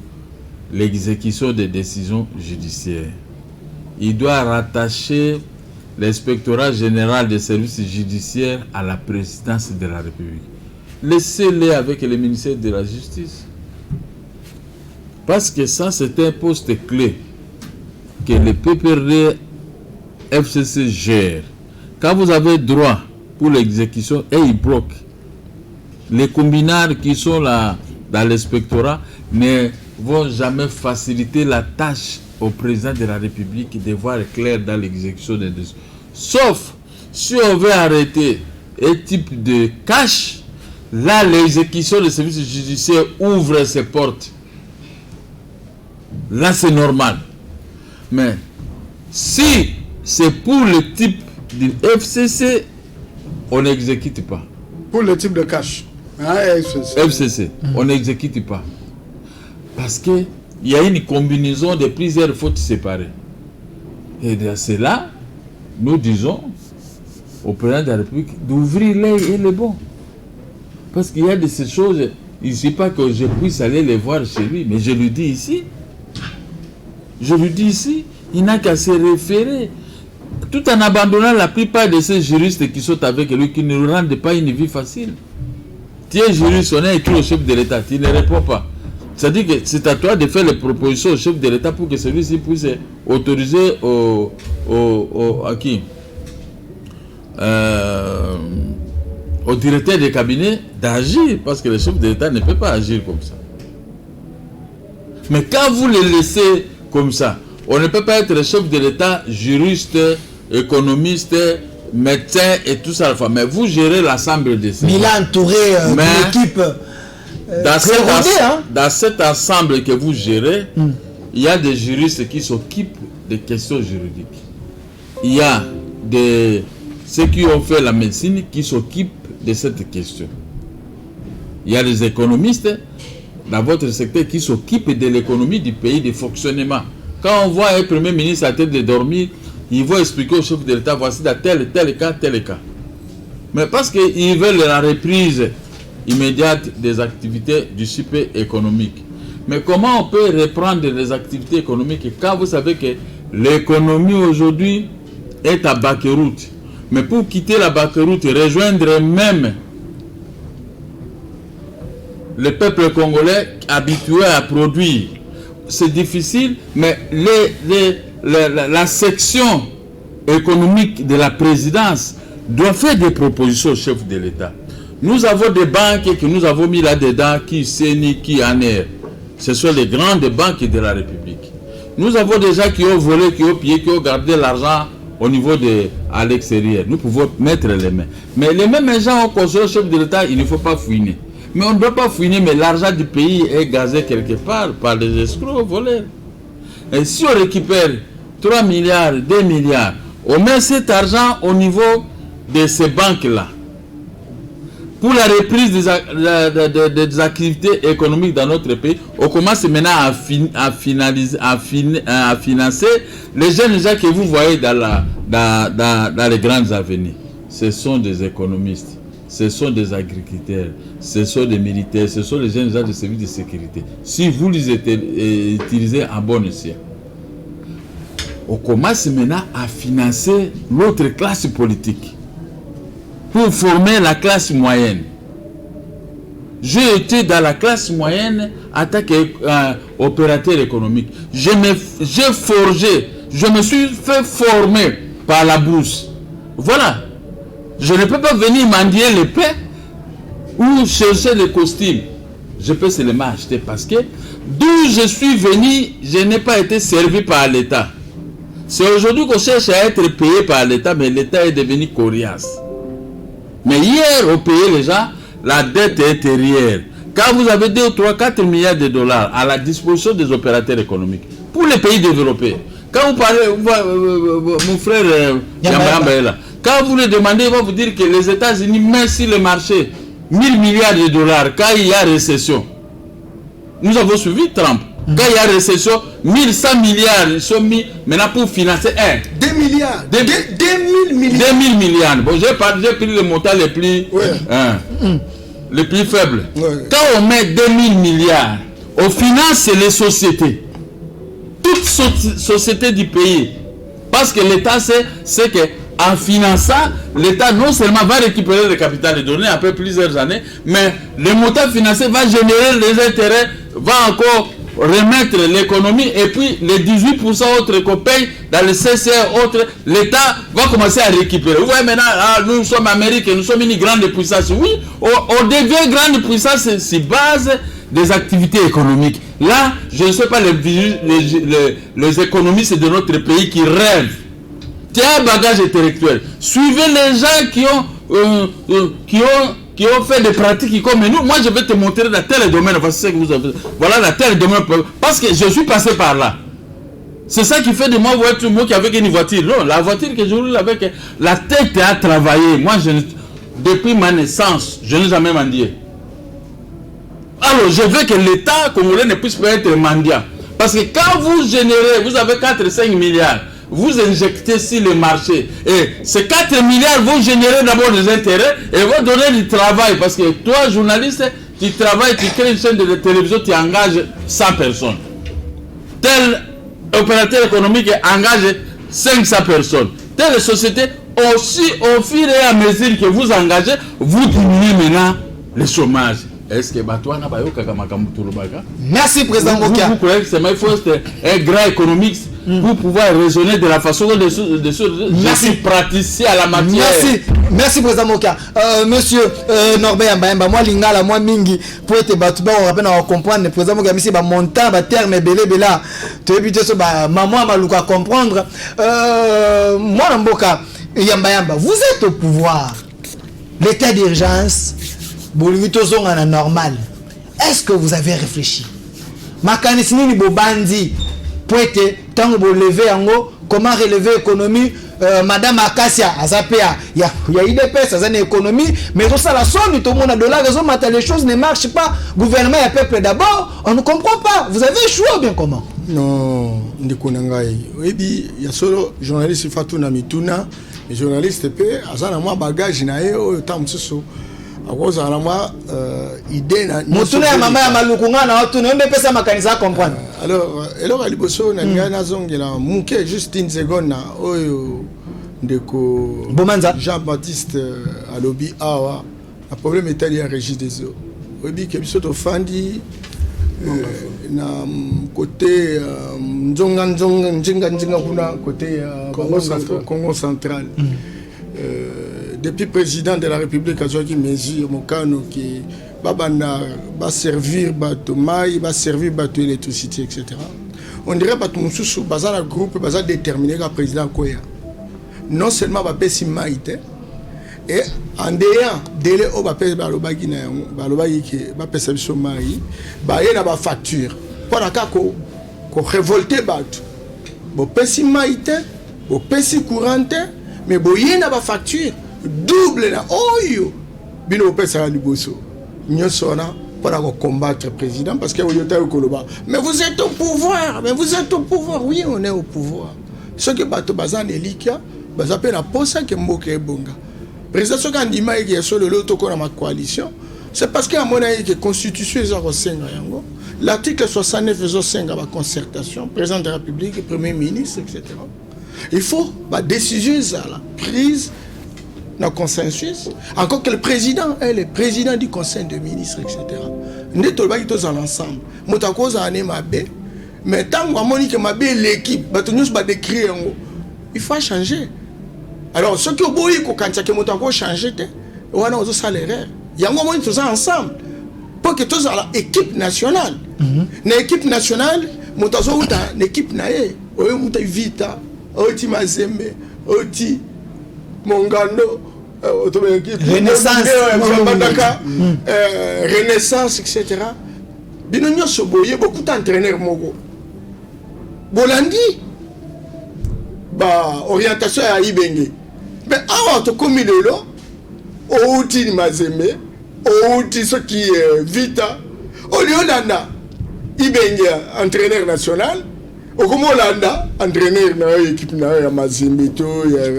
l'exécution des décisions judiciaires. Il doit rattacher l'inspectorat général des services judiciaires à la présidence de la République. Laissez-les avec le ministère de la Justice. Parce que ça, c'est un poste clé que le PPRD FCC gère. Quand vous avez droit pour l'exécution, et il bloque. les combinards qui sont là dans l'inspectorat ne vont jamais faciliter la tâche au président de la République de voir clair dans l'exécution des décisions. Sauf si on veut arrêter un type de cash, là l'exécution des services judiciaires ouvre ses portes. Là c'est normal. Mais si c'est pour le type du FCC, on n'exécute pas. Pour le type de cash. FCC, on n'exécute pas. Parce qu'il y a une combinaison de plusieurs fautes séparées. Et de cela, nous disons au président de la République d'ouvrir l'œil et le bon. Parce qu'il y a de ces choses, il ne suffit pas que je puisse aller les voir chez lui, mais je lui dis ici. Je lui dis ici, il n'a qu'à se référer. Tout en abandonnant la plupart de ces juristes qui sont avec lui, qui ne nous rendent pas une vie facile. Tu es juriste, on a écrit au chef de l'État, tu ne réponds pas. C'est-à-dire que c'est à toi de faire les propositions au chef de l'État pour que celui-ci puisse autoriser à qui au directeur des cabinets d'agir, parce que le chef de l'État ne peut pas agir comme ça. Mais quand vous le laissez comme ça, on ne peut pas être le chef de l'État, juriste, économiste, médecin et tout ça. Mais vous gérez l'ensemble de ça. Mais il a entouré d'une équipe dans cet ensemble que vous gérez, il y a des juristes qui s'occupent des questions juridiques. Il y a ceux qui ont fait la médecine qui s'occupent de cette question. Il y a des économistes dans votre secteur qui s'occupent de l'économie du pays, du fonctionnement. Quand on voit un premier ministre à tête de dormir, il va expliquer au chef de l'État, voici dans tel cas. Mais parce qu'ils veulent la reprise immédiate des activités du cycle économique. Mais comment on peut reprendre les activités économiques quand vous savez que l'économie aujourd'hui est à banqueroute? Mais pour quitter la banqueroute et rejoindre même le peuple congolais habitué à produire, c'est difficile, mais la section économique de la présidence doit faire des propositions au chef de l'État. Nous avons des banques que nous avons mis là-dedans, qui CENI, qui ANER. Ce sont les grandes banques de la République. Nous avons des gens qui ont volé, qui ont pillé, qui ont gardé l'argent au niveau à l'extérieur. Nous pouvons mettre les mains. Mais les mêmes gens ont conseillé au chef de l'État, il ne faut pas fouiner. Mais on ne doit pas fouiner, mais l'argent du pays est gazé quelque part par des escrocs voleurs. Et si on récupère 3 milliards, 2 milliards, on met cet argent au niveau de ces banques-là. Pour la reprise des activités économiques dans notre pays, on commence maintenant à financer les jeunes gens que vous voyez dans les grandes avenues. Ce sont des économistes, ce sont des agriculteurs, ce sont des militaires, ce sont les jeunes gens de services de sécurité. Si vous les utilisez en bon escient, on commence maintenant à financer l'autre classe politique pour former la classe moyenne. J'ai été dans la classe moyenne en tant qu'opérateur économique. Je me suis fait former par la bourse. Voilà. Je ne peux pas venir mendier les pains ou chercher des costumes. Je peux seulement acheter parce que d'où je suis venu, je n'ai pas été servi par l'État. C'est aujourd'hui qu'on cherche à être payé par l'État, mais l'État est devenu coriace. Mais hier, on payait les gens, la dette intérieure. Quand vous avez 2, 3, 4 milliards de dollars à la disposition des opérateurs économiques, pour les pays développés, quand vous parlez, mon frère Yamba est là, quand vous le demandez, il va vous dire que les États-Unis mettent sur le marché 1000 milliards de dollars quand il y a récession. Nous avons suivi Trump. Quand il y a récession, 1100 milliards ils sont mis maintenant pour financer 2 milliards. 2000 milliards. 2000 milliards. Bon, j'ai pris le montant les plus, les plus faibles. Ouais. Quand on met 2000 milliards, on finance les sociétés. Toutes sociétés du pays. Parce que l'État c'est que en finançant, l'État non seulement va récupérer le capital de données après plusieurs années, mais le montant financier va générer les intérêts, va encore remettre l'économie et puis les 18% autres qu'on paye dans le CCR autres, l'État va commencer à récupérer. Vous voyez maintenant, nous sommes américains, nous sommes une grande puissance. Oui, on devient grande puissance sur base des activités économiques. Là, je ne sais pas les économistes de notre pays qui rêvent. C'est un bagage intellectuel. Suivez les gens qui ont fait des pratiques comme nous. Moi, je vais te montrer dans tel domaine. Voilà, dans tel domaine. Parce que je suis passé par là. C'est ça qui fait de moi qui avec une voiture. Non, la voiture que je roule avec, la tête a travaillé. Moi, depuis ma naissance, je n'ai jamais mendié. Alors, je veux que l'État congolais ne puisse pas être mendiant. Parce que quand vous générez, vous avez 4-5 milliards, vous injectez sur le marché. Et ces 4 milliards vont générer d'abord des intérêts et vont donner du travail. Parce que toi, journaliste, tu travailles, tu crées une chaîne de télévision, tu engages 100 personnes. Tel opérateur économique engage 500 personnes. Telle société, aussi au fur et à mesure que vous engagez, vous diminuez maintenant le chômage. Est-ce que merci, Président Mokia. Vous croyez que c'est un grand économiste pour pouvoir raisonner de la façon dont je suis praticien à la matière. Merci Président Mokia. Monsieur Norbert Mbaemba, moi lingala, moi mingi, pour être battu, on rappelle, on comprendre, le Président Mokia, mais montant, terme, belé, tu es ce maman malouka comprendre. Moi, Namboka, Yamba, vous êtes au pouvoir. L'état d'urgence. Normal. Est-ce que vous avez réfléchi? Makanisini Bobandi pour être tant que vous levez en haut, comment relever l'économie? Madame Akassia, Azapea, il y a IDP, ça c'est une économie, mais tout ça la somme, tout le monde a de la raison, les choses ne marchent pas. Gouvernement et peuple d'abord, on ne comprend pas. Vous avez échoué ou bien comment? Non, Ndikonangai. Oui, il y a solo journaliste Fatou Namituna, les journalistes pe, azana moi bagage na yo tam susu. Alors, juste une seconde, Jean-Baptiste Alobi Awa, le problème est lié à Régis des eaux. Oui, que bisous au Fandi, na côté côté Congo central. Depuis président de la République, qui mesure mon canot qui va servir bateau maï, va servir bateau électricité, etc. On dirait que tout sous bazar groupe bazar déterminé comme président Koya. Non seulement va payer maïté et en déant délai au va payer balobagi na balobagi qui va payer service maï, ba y na ba facture. Pour la cas ko révolter bateau. Bo payer maïté, bo payer courante, mais bo y na ba facture. Double na oyo bino pesa liboso nyosona pour combattre le président parce que mais vous êtes au pouvoir, oui on est au pouvoir. Ce que bato bazan elikia bazape na posa ke mboke bonga président ce quand ndima qui est sur le lot ko na ma coalition c'est parce que à mon avis que constitution est resenga yango l'article 69 5 à la concertation président de la République premier ministre etc. Il faut la décision la prise dans le consensus, encore que le président est le président du conseil de ministres, etc. Nous sommes tous ensemble. Nous sommes mais tant que l'équipe, il faut changer. Alors, ce qui est beau, c'est que nous avons changé, on a un salaire. Il y a un moment où nous sommes ensemble. Pour que tous l'équipe nationale. L'équipe nationale, nous avons une équipe nationale. Nous avons Vita, Oti Mazembe, Oti Mongano, Renaissance, Renaissance, etc. Binonyo Soboye, beaucoup d'entraîneurs Mogo. Bolandi, orientation à Ibenge. Mais avant de commis de l'eau, Oti Mazembe, Oti ce qui est Vita, au lieu d'Anda, Ibenge, entraîneur national.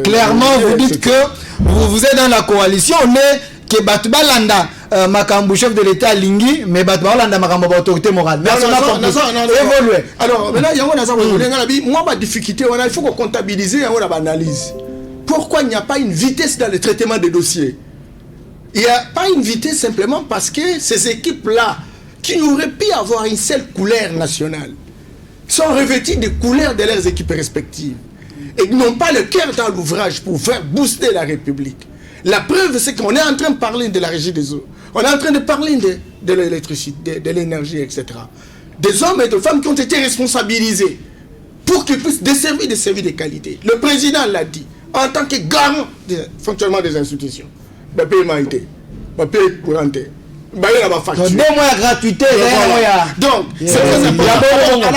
Clairement, vous dites que vous êtes dans la coalition, mais que Batouba Landa, Makambu chef de l'État Lingi, mais Batouba Landa Makambu autorité morale. Merci, on a évolué. Alors, maintenant, il y a une difficulté, il faut qu'on comptabilise et on analyse. Pourquoi il n'y a pas une vitesse dans le traitement des dossiers? Il n'y a pas une vitesse simplement parce que ces équipes-là, qui auraient pu avoir une seule couleur nationale sont revêtis des couleurs de leurs équipes respectives et n'ont pas le cœur dans l'ouvrage pour faire booster la République. La preuve, c'est qu'on est en train de parler de la régie des eaux, on est en train de parler de l'électricité, de l'énergie, etc. Des hommes et des femmes qui ont été responsabilisés pour qu'ils puissent desservir des services de qualité. Le président l'a dit, en tant que garant du fonctionnement des institutions. gratuité. Donc, c'est très important.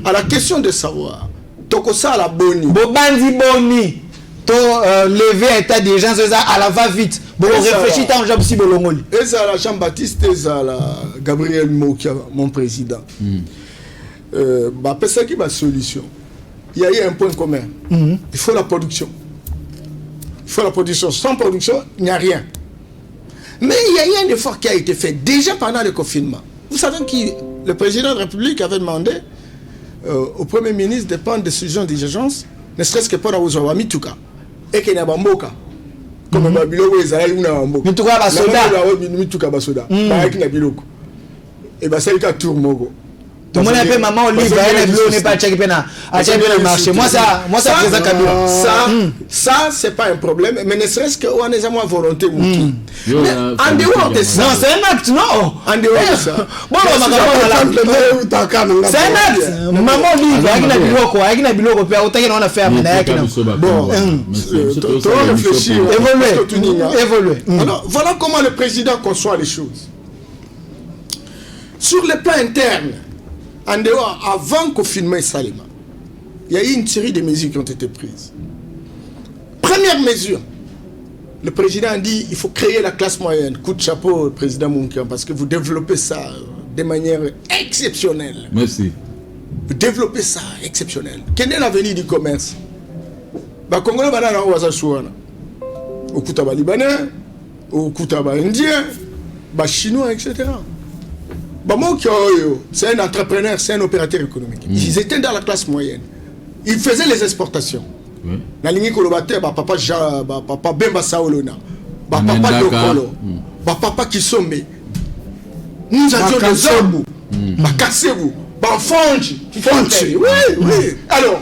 À la question de savoir, Tokosa la boni. Bobandi boni. Lever à état d'urgence à la va-vite. Bon, réfléchis tant job si bolongoli. Et ça la Jean-Baptiste et ça la Gabriel Mokia, mon président. Bah, c'est ça qui est ma solution. Il y a eu un point commun. Il faut la production. Il faut la production. Sans production, il n'y a rien. Mais il y a eu un effort qui a été fait déjà pendant le confinement. Vous savez que le président de la République avait demandé au Premier ministre de prendre des décisions d'urgence, ne serait-ce que pour la Ouzoa Mituka. Et qu'il n'y a pas Mboka. Comme Babilo, il y a un Mboka. Mituka Basoda. Mituka Basoda. Et bien, c'est le cas de Tourmogo. Tout le monde a fait maman Olive, elle n'est pas checké pena. À le marché. Moi, ça, c'est Kabila. Ça, c'est pas un problème, mais ne serait-ce qu'on est à moi volonté. Mais en dehors de ça. Non, c'est un acte, non. En dehors de ça. Bon, c'est un acte. Maman Olive, avec la biloko, on a fait bon, réfléchir. Évoluer. Alors, voilà comment le président conçoit les choses. Sur le plan interne, en dehors, avant qu'on filme Salima, il y a eu une série de mesures qui ont été prises. Première mesure, le président a dit il faut créer la classe moyenne. Coup de chapeau, président Mounkian, parce que vous développez ça de manière exceptionnelle. Merci. Vous développez ça exceptionnel. Quel est l'avenir du commerce? Bah, Congolais, on va s'assurer. Au Koutaba libanais, au Koutaba indien, bah, chinois, etc. C'est un entrepreneur, c'est un opérateur économique. Ils étaient dans la classe moyenne. Ils faisaient les exportations. La ligne Kolobate, papa Bemba Saolona, papa Dokolo, papa Kisombe. Nous avions des hommes, Kassebou, Fonji. Oui. Alors,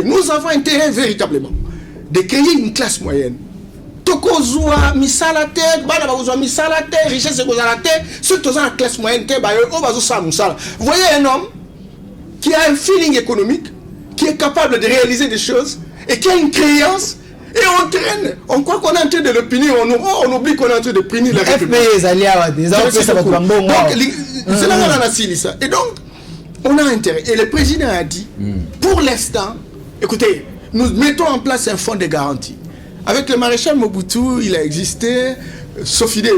nous avons intérêt véritablement de créer une classe moyenne. Tokozua misalate, bana bazwa misalate, richesse kozalate, ceux qui sont dans la classe moyenne, vous voyez un homme qui a un feeling économique, qui est capable de réaliser des choses et qui a une créance et on traîne. On croit qu'on est en train de le punir, on oublie qu'on est en train de punir la République. Et donc, on a intérêt. Et le président a dit, pour l'instant, écoutez, nous mettons en place un fonds de garantie. Avec le maréchal Mobutu, il a existé Sofide,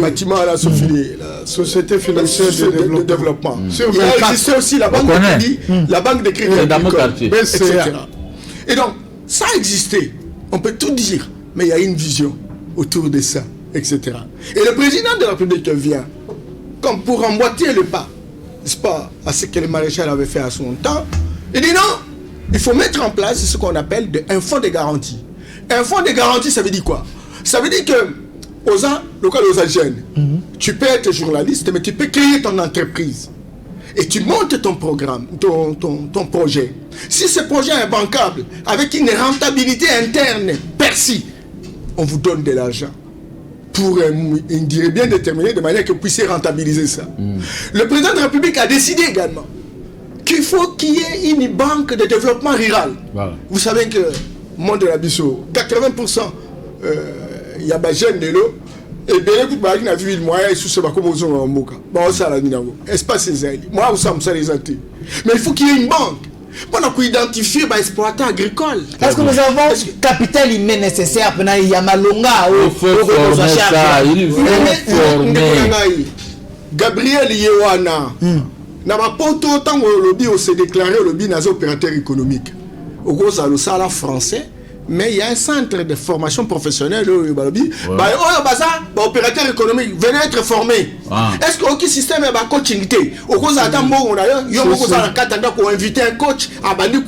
bâtiment à la Sofide, la Société financière de développement. Il a existé aussi la banque de crédit, la banque de crédit agricole, etc. Et donc, ça a existé. On peut tout dire, mais il y a une vision autour de ça, etc. Et le président de la République vient, comme pour emboîter le pas, n'est-ce pas, à ce que le maréchal avait fait à son temps. Il dit non, il faut mettre en place ce qu'on appelle un fonds de garantie. Un fonds de garantie, ça veut dire quoi? Ça veut dire que, aux jeunes, tu peux être journaliste, mais tu peux créer ton entreprise. Et tu montes ton programme, ton projet. Si ce projet est bancable, avec une rentabilité interne perçue, on vous donne de l'argent pour une durée bien déterminée, de manière que vous puissiez rentabiliser ça. Le président de la République a décidé également qu'il faut qu'il y ait une banque de développement rural. Voilà. Vous savez que monde de la Bissau, 80% il y a des jeunes de l'eau, et bien écoute, il y a vu le moyen sous ce bateau, espace moi, vous savez, les athées. Mais il faut qu'il y ait une banque pour identifier les exploitants agricoles. Est-ce que nous avons le capital humain nécessaire pour il y a Malonga il faut former ça, il faut former. Gabriel Yewana, n'a pas autant le lobby s'est déclaré le lobby opérateur économique. Au gros, ça le salaire français, mais il y a un centre de formation professionnelle où opérateur économique venez être formé. Est-ce qu'aucun système est coaching? Au cause à inviter un coach à aider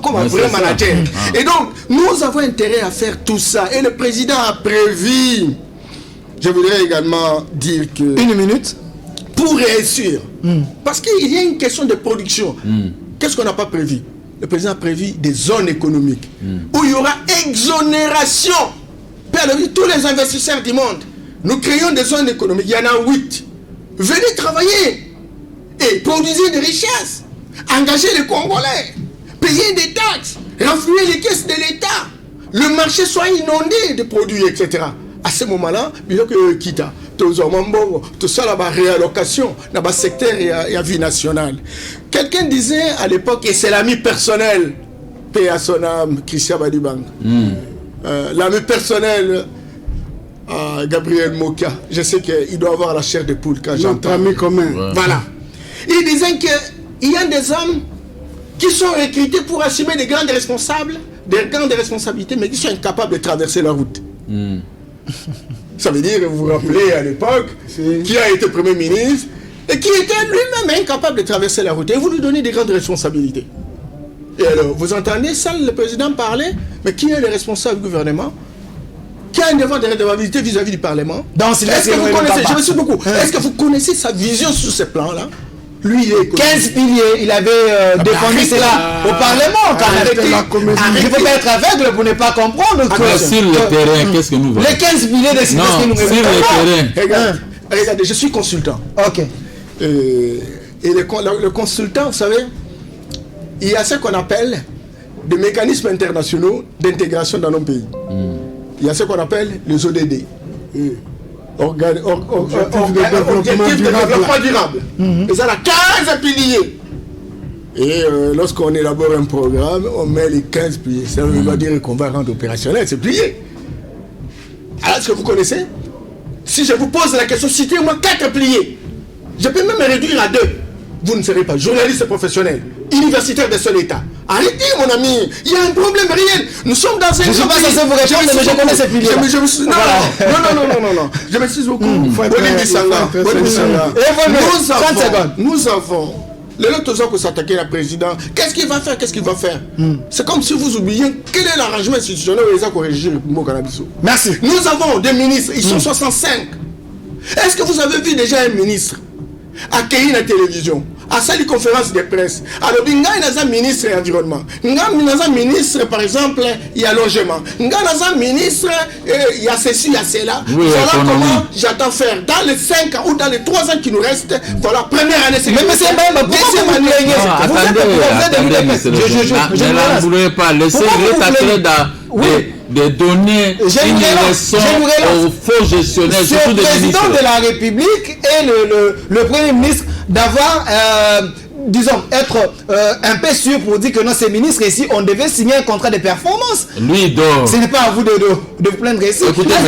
comme un vrai manager. Et donc, nous avons intérêt à faire tout ça. Et le président a prévu. Je voudrais également dire que... Une minute. Pour réussir. Parce qu'il y a une question de production. Qu'est-ce qu'on n'a pas prévu? Le président a prévu des zones économiques où il y aura exonération. Tous les investisseurs du monde, nous créons des zones économiques. Il y en a 8. Venez travailler et produire des richesses. Engager les Congolais. Payer des taxes. Renflouer les caisses de l'État. Le marché soit inondé de produits, etc. À ce moment-là, il y a que Kita. Tout ça, la réallocation dans le secteur et à vie nationale. Quelqu'un disait à l'époque, et c'est l'ami personnel, paix à son âme, Christian Badibang, l'ami personnel, Gabriel Moka, je sais qu'il doit avoir la chair de poule quand j'entends. Notre ami commun. Ouais. Voilà. Il disait qu'il y a des hommes qui sont recrutés pour assumer des grandes responsabilités, mais qui sont incapables de traverser la route. Ça veut dire, vous vous rappelez à l'époque, qui a été Premier ministre et qui était lui-même incapable de traverser la route. Et vous lui donnez des grandes responsabilités. Et alors, vous entendez ça, le président parler, mais qui est le responsable du gouvernement? Qui a un devoir de redevabilité vis-à-vis du Parlement? Est-ce que vous connaissez, je me suis beaucoup, est-ce que vous connaissez sa vision sur ce plan-là? Lui, il est 15 piliers, il avait défendu cela au Parlement. Il ne faut pas être aveugle pour ne pas comprendre. Sur le terrain, qu'est-ce que nous voyons? Les 15 piliers de ce que nous sur le terrain. Regardez, je suis consultant. Ok. Et le consultant, vous savez, il y a ce qu'on appelle des mécanismes internationaux d'intégration dans nos pays. Il y a ce qu'on appelle les ODD. Objectif de développement durable. Et ça a 15 piliers. Et lorsqu'on élabore un programme, on met les 15 piliers. Ça veut pas dire qu'on va rendre opérationnel ces piliers. Alors, est-ce que vous connaissez? Si je vous pose la question, citez-moi 4 piliers. Je peux même me réduire à 2. Vous ne serez pas journaliste professionnel, universitaire de son état. Arrêtez, mon ami, il y a un problème réel. Nous sommes dans un... Je ne suis pas censé vous répondre, mais je connais ces piliers. Non. Je m'excuse beaucoup. Nous avons... Le lot pour s'attaquer à la présidente. Qu'est-ce qu'il va faire? C'est comme si vous oubliez quel est l'arrangement institutionnel où ils ont corrigé le mot cannabis. Merci. Nous avons des ministres, ils sont 65. Est-ce que vous avez vu déjà un ministre accueilli la télévision, à sa conférence de presse? Alors, il y a un ministre de l'environnement, il y a un ministre, par exemple, il y a logement, il y a un ministre, il y a ceci, il y a cela. Voilà comment j'attends faire dans les 5 ans ou dans les 3 ans qui nous restent. Voilà, première année, c'est mais monsieur Mbamba, deuxième année, je ne voulais pas laisser de donner une leçon aux faux gestionnaires. C'est le président de la République et le Premier ministre d'avoir, disons, être un peu sûr pour dire que non, ces ministres ici, on devait signer un contrat de performance. Lui dort. Ce n'est pas à vous de vous plaindre ici. Écoutez, je ne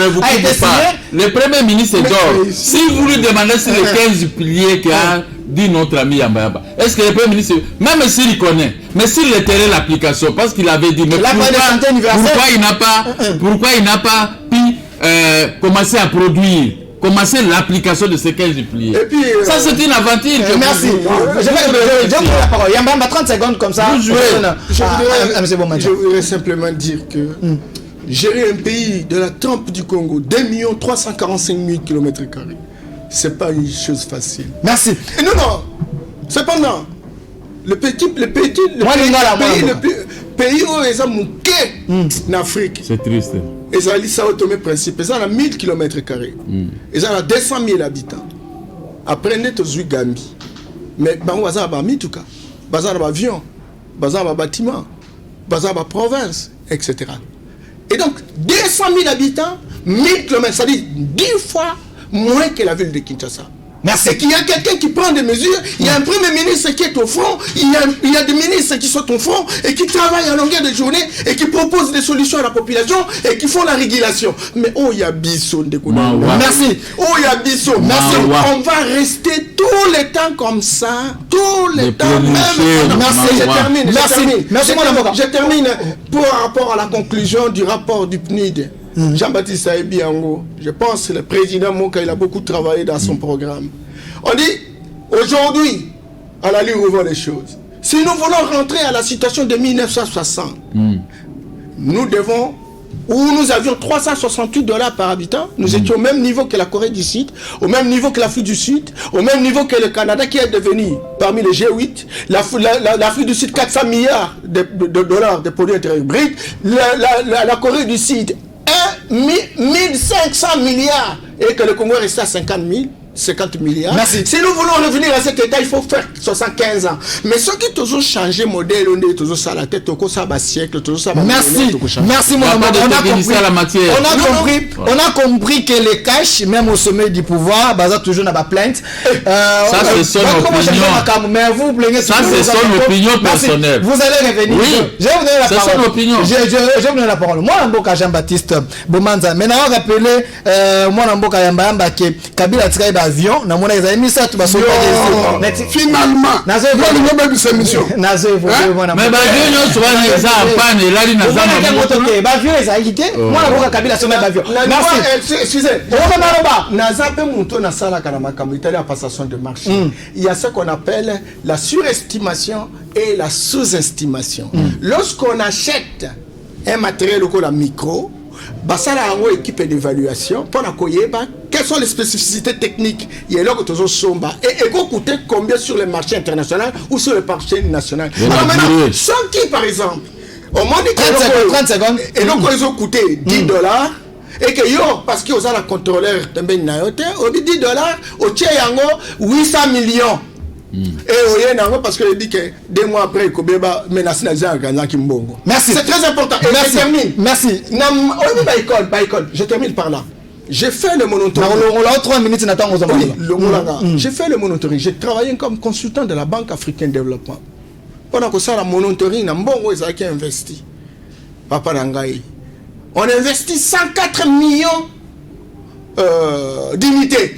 vous coupe pas. Le Premier ministre dort. Si vous lui demandez sur les 15 piliers qu'a dit notre ami Yamba, est-ce que le Premier ministre, même s'il connaît, mais s'il était l'application, parce qu'il avait dit, mais pourquoi il n'a pas pu commencer à produire, commencer l'application de ces 15 piliers? Et puis, ça, c'est une aventure. Merci. Je vais vous la parole. Yamba, 30 secondes comme ça. Je voudrais simplement dire que gérer un pays de la trempe du Congo, 2 345 000 km², c'est pas une chose facile. Merci. Et non. Cependant, le pays où ils ont mouqué en Afrique. C'est triste. Ils ont ça automé principe. Ils ont 1000 km². Ils ont 200 000 habitants. Après, nous sommes Gambie. Mais nous avons mis tout cas. Nous avons avion, nous avons bâtiment, nous avons province, etc. Et donc, 200 000 habitants, 1000 km, ça dit 10 fois moins que la ville de Kinshasa. Merci. Et qu'il y a quelqu'un qui prend des mesures. Il y a un premier ministre qui est au front. Il y a des ministres qui sont au front et qui travaillent à longueur de journée et qui proposent des solutions à la population et qui font la régulation. Mais oh, il y a Bissot. Merci. Oh, il y a Bissot. Merci. On va rester tout le temps comme ça. Tout le temps. Merci. Je termine. Merci, mon avocat. Je termine par rapport à la conclusion du rapport du PNUD. Jean-Baptiste Saïbi Ango, je pense que le président Moka, il a beaucoup travaillé dans son programme. On dit, aujourd'hui, à la lueur où vont les choses, si nous voulons rentrer à la situation de 1960, nous devons, où nous avions $368 par habitant, nous étions au même niveau que la Corée du Sud, au même niveau que l'Afrique du Sud, au même niveau que le Canada qui est devenu parmi les G8, l'Afrique du Sud 400 milliards de dollars de produits intérieurs bruts, la Corée du Sud 1500 milliards et que le Congo reste à 50 milliards. Merci. Si nous voulons revenir à cet état, il faut faire 75 ans. Mais ceux qui toujours changé modèle, on est toujours ça la tête, au ça va siècle, toujours ça va. Merci mon amour. On a compris que les cash, même au sommet du pouvoir, baza toujours n'a pas plainte. Ça c'est son opinion. Mais vous plaignez. Ça c'est son opinion personnelle. Vous allez revenir. Oui. Je vais vous donner la parole. C'est son opinion. Je vais vous donner la parole. Moi, Mboka Jean-Baptiste Bomanza. Maintenant, on rappelé moi Mboka Yamba que Kabila Tskai avion na mona ezali misatu basoka finalement nazo même cette mission mais ba avion nyonso wana eza apane elali na zamba moto te ba avion ezali te mwana boka Kabila sommet d'avion merci excusez on maloba naza pe muto na sala kana makambo itali ya passation de marché il y a ce qu'on appelle la surestimation et la sous-estimation lorsqu'on achète un matériel comme la micro basala yango équipe d'évaluation pour la koyeba quelles sont les spécificités techniques il y a là que toujours somba et ego coûter combien sur le marché international ou sur le marché national alors maintenant sans qui par exemple au monde 30 secondes et donc ils ont coûté $10 et que yo parce que vous avez la contrôleur tembe na yote au $10 au tché yango 800 millions et au parce que il dit que 2 mois après Kobeba menace na Zanga Kimbongo. Merci. C'est très important. Et merci. Je termine. Merci. Je termine par là. J'ai fait le monitoring. On a 3 minutes n'attend aux hommes. J'ai fait le monitoring. J'ai travaillé comme consultant de la Banque africaine de développement. Pendant que ça, la monitoring, Mbongo ils ont investi. Papa Nangaï. On investit 104 millions d'unités.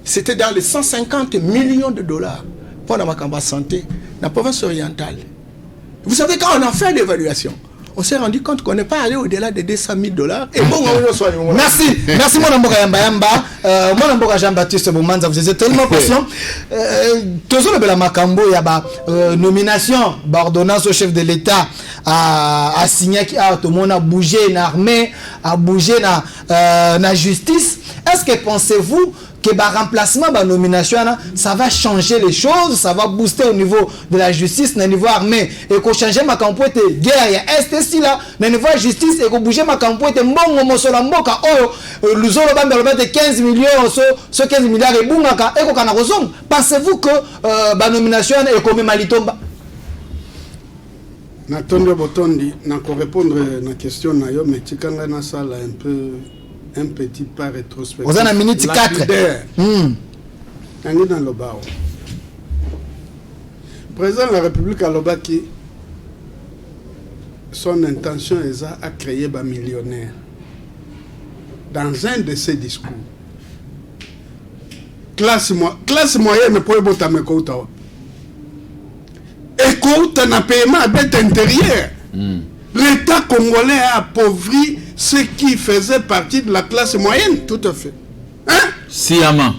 C'était dans les 150 millions de dollars. Pour la santé, la province orientale. Vous savez, quand on a fait l'évaluation, on s'est rendu compte qu'on n'est pas allé au-delà de $200 000. Et bon, merci mon amboka Yamba. Mon amboka Jean-Baptiste Bomanza, vous êtes tellement patient. Toujours le bel makambo, il y a nomination, ordonnance au chef de l'État à signer qui a tout le monde a bougé l'armée, a bougé la justice. Est-ce que pensez-vous que le remplacement de la nomination, ça va changer les choses, ça va booster au niveau de la justice, au niveau armé, et qu'on change ma campagne de guerre, est là, au niveau de la justice, et qu'on bouge ma campagne de mbongo, mosola mboka, nous avons de 15 millions, ce 15 milliards, et boumaka, et qu'on a raison. Pensez-vous que la nomination est comme Malitomba? Natondo Botondi, n'a qu'à répondre à la question, mais tu as un petit pas rétrospectif. Vous avez une minute 4. Dans le bar. Le président de la République a dit son intention est à créer des millionnaires. Dans un de ses discours. Classe moyenne, mais pour le bout me kouta. Et kouta na paiement à dette intérieure. L'État congolais a appauvri ceux qui faisaient partie de la classe moyenne. Tout à fait. Hein? Sciemment.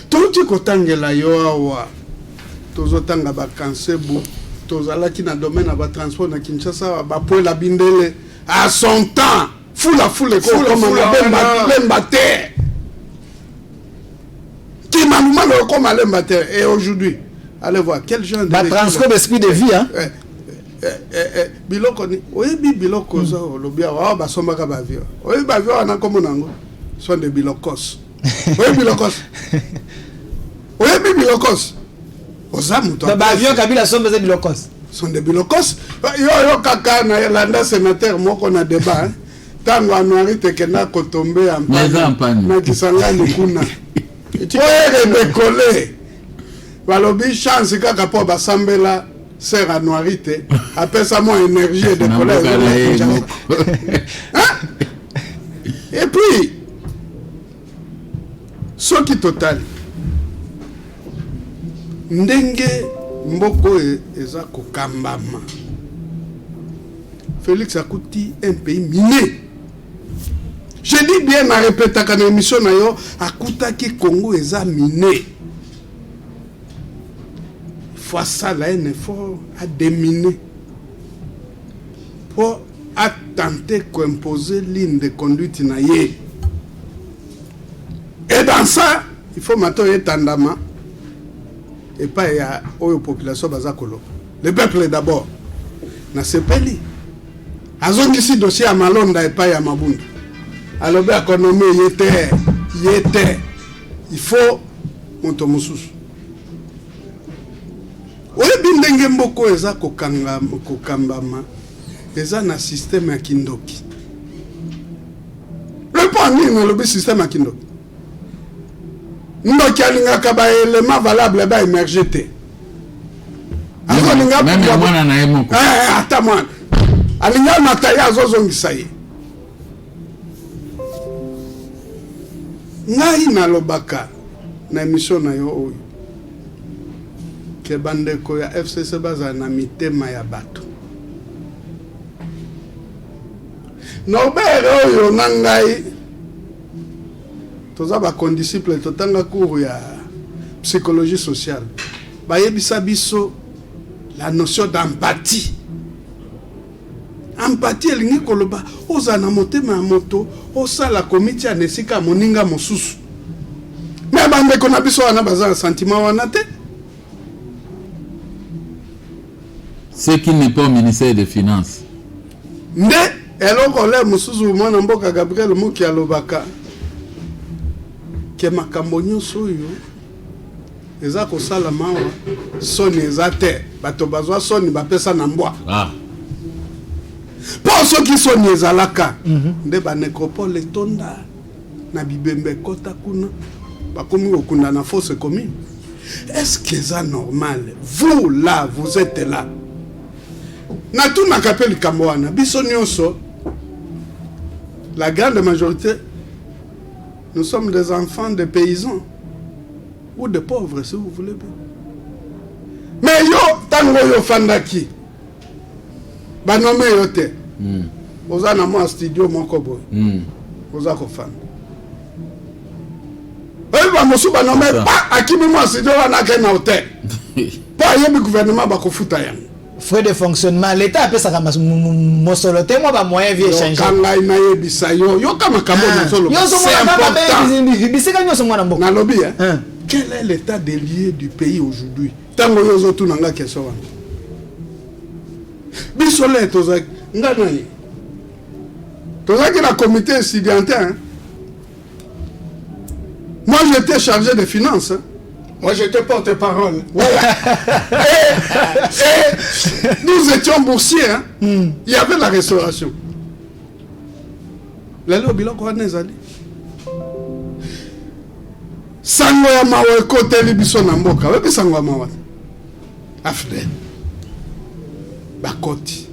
Tout ce que tu as yoawa, tout ce que tu as cancebu, tout ce qui dans le domaine de transport na Kinshasa, pour la bindele à son temps, foule comme un bâtard. Qui m'a demandé comme un bâtard. Et aujourd'hui, allez voir quel genre de transport d'esprit de vie, hein? Biloko ni oyebi biloko za olobia wa basombaka bavio oyebi bavio wana komo nango sont des bilokos oyebi bilokos oza muto bavio Kabila sombe ze bilokos sont des bilokos yo kaka na landa sénateur moko na débat tango anuari tekena kotombe en panne na Kisangani kuna décoller. Balobi chance kaka po basambela sert à noirité. Après ça mon énergie et décoller. Et puis ce qui total ndenge mboko eza kokambama. Félix Akouti, un pays miné. Je dis bien, à répéter quand l'émission Akouta qui Congo est miné. Il faut ça là un effort à déminer pour tenter d'imposer ligne de conduite naïe. Et dans ça, il faut maintenant être tendama et pas y a aux populations bazakolo. Le peuple d'abord. Na sepeli. Azongi si dossier à Malonda et pas à Mabunda. Alors, l'économie était. Il faut monter mon sous. Oui, bindenge mboko eza kokambama. Eza na système ya kindoki. Le point na le système ya kindoki. Ndoki alingaka ba élément valable ba émerger te. Même moi na emo. Attends moi. Alinga mataya azozongisa ye. Ngai nalobaka na émission na yo oyo ke bandeko ya FCC baza na mitema ya bato. Nobere oyo na ngai toza ba condisciple totanga cours ya psychologie sociale. Bayebisa biso la notion d'empathie. Empathie elingi koloba oza na motema ya moto osala komiti ya nesika moninga mosusu. Mais bandeko na biso wana baza sentiment wana te. Ce qui n'est pas au ministère des Finances. Nde eloko le mosusu mwana mboka Gabriel Moki alobaka ke makambo nyonso oyo eza kosala mawa soni eza te bato bazwa soni bapesa na mbwa. Pour ceux qui sont les alaka, de la nécropole tonda, na bibembe kota kuna, bakomi okunda na fosse commune. Est-ce que c'est normal? Vous là, vous êtes là. Na tout na kapeli kamwana, biso nyonso, la grande majorité, nous sommes des enfants de paysans ou de pauvres, si vous voulez bien. Mais yo, tango yo fandaki. Banome yote. Oza na mo studio moko boy. Oza ko fan. Ba mosu banome pa akimi mo studio wana ke na hotel. Pa yebi gouvernement ba ko futa yang. Frais de fonctionnement l'état appelle ça comme mosoloté moi ba moyen vie échanger. Kanga ina yebisa yo kama kamo na solo. C'est important. Bisika nyo so mwana mboka. Na lobby hein. Quel est l'état des lieux du pays aujourd'hui? Tango yo zo tu nanga question wana. Bisole tozak ngana tozaki na comité étudiantin. Hein? Moi j'étais chargé des finances. Hein? Moi j'étais porte-parole. Voilà. et nous étions boursiers. Hein? Il y avait la restauration. Lelo biloko wana ezali. Sango ya mawe kote libiso na mboka. Webi sango ya mawe. Afde. Bakoti.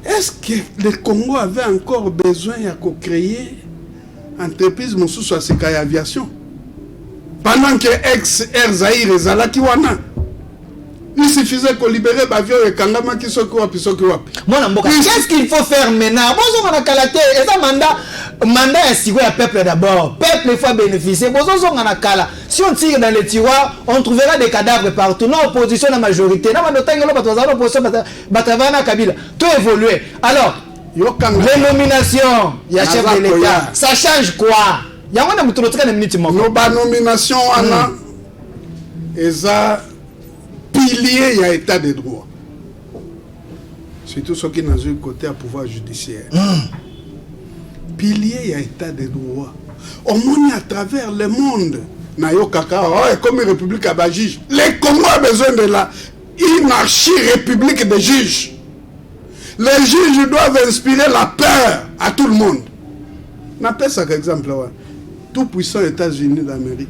Est-ce que le Congo avait encore besoin de créer une entreprise sous la aviation? Pendant que ex-Air Zaïre et Zalaki wana, il suffisait qu'on libérait l'avion et Kangama qui se coupe. Qu'est-ce qu'il faut faire maintenant? Bonjour, on a calaté. Et ça, mandat est si le peuple d'abord. Peuple, il faut bénéficier. Bonjour, on a cala. Si on tire dans les tiroirs, on trouvera des cadavres partout. Non, opposition, la majorité. Non, Kabila. Tout évolué. Alors, rénomination, il y a chef de l'État. Ça change quoi? Il y a un nos nominations, Anna, et ça. Pilier, il y a état de droit. Surtout ceux qui n'ont eu côté à pouvoir judiciaire. Pilier, il y a état de droit. Au monde à travers le monde, comme une république à bas juge. Les Congo ont besoin de la anarchie-république des juges. Les juges doivent inspirer la peur à tout le monde. On appelle ça par exemple. tout puissant États-Unis d'Amérique,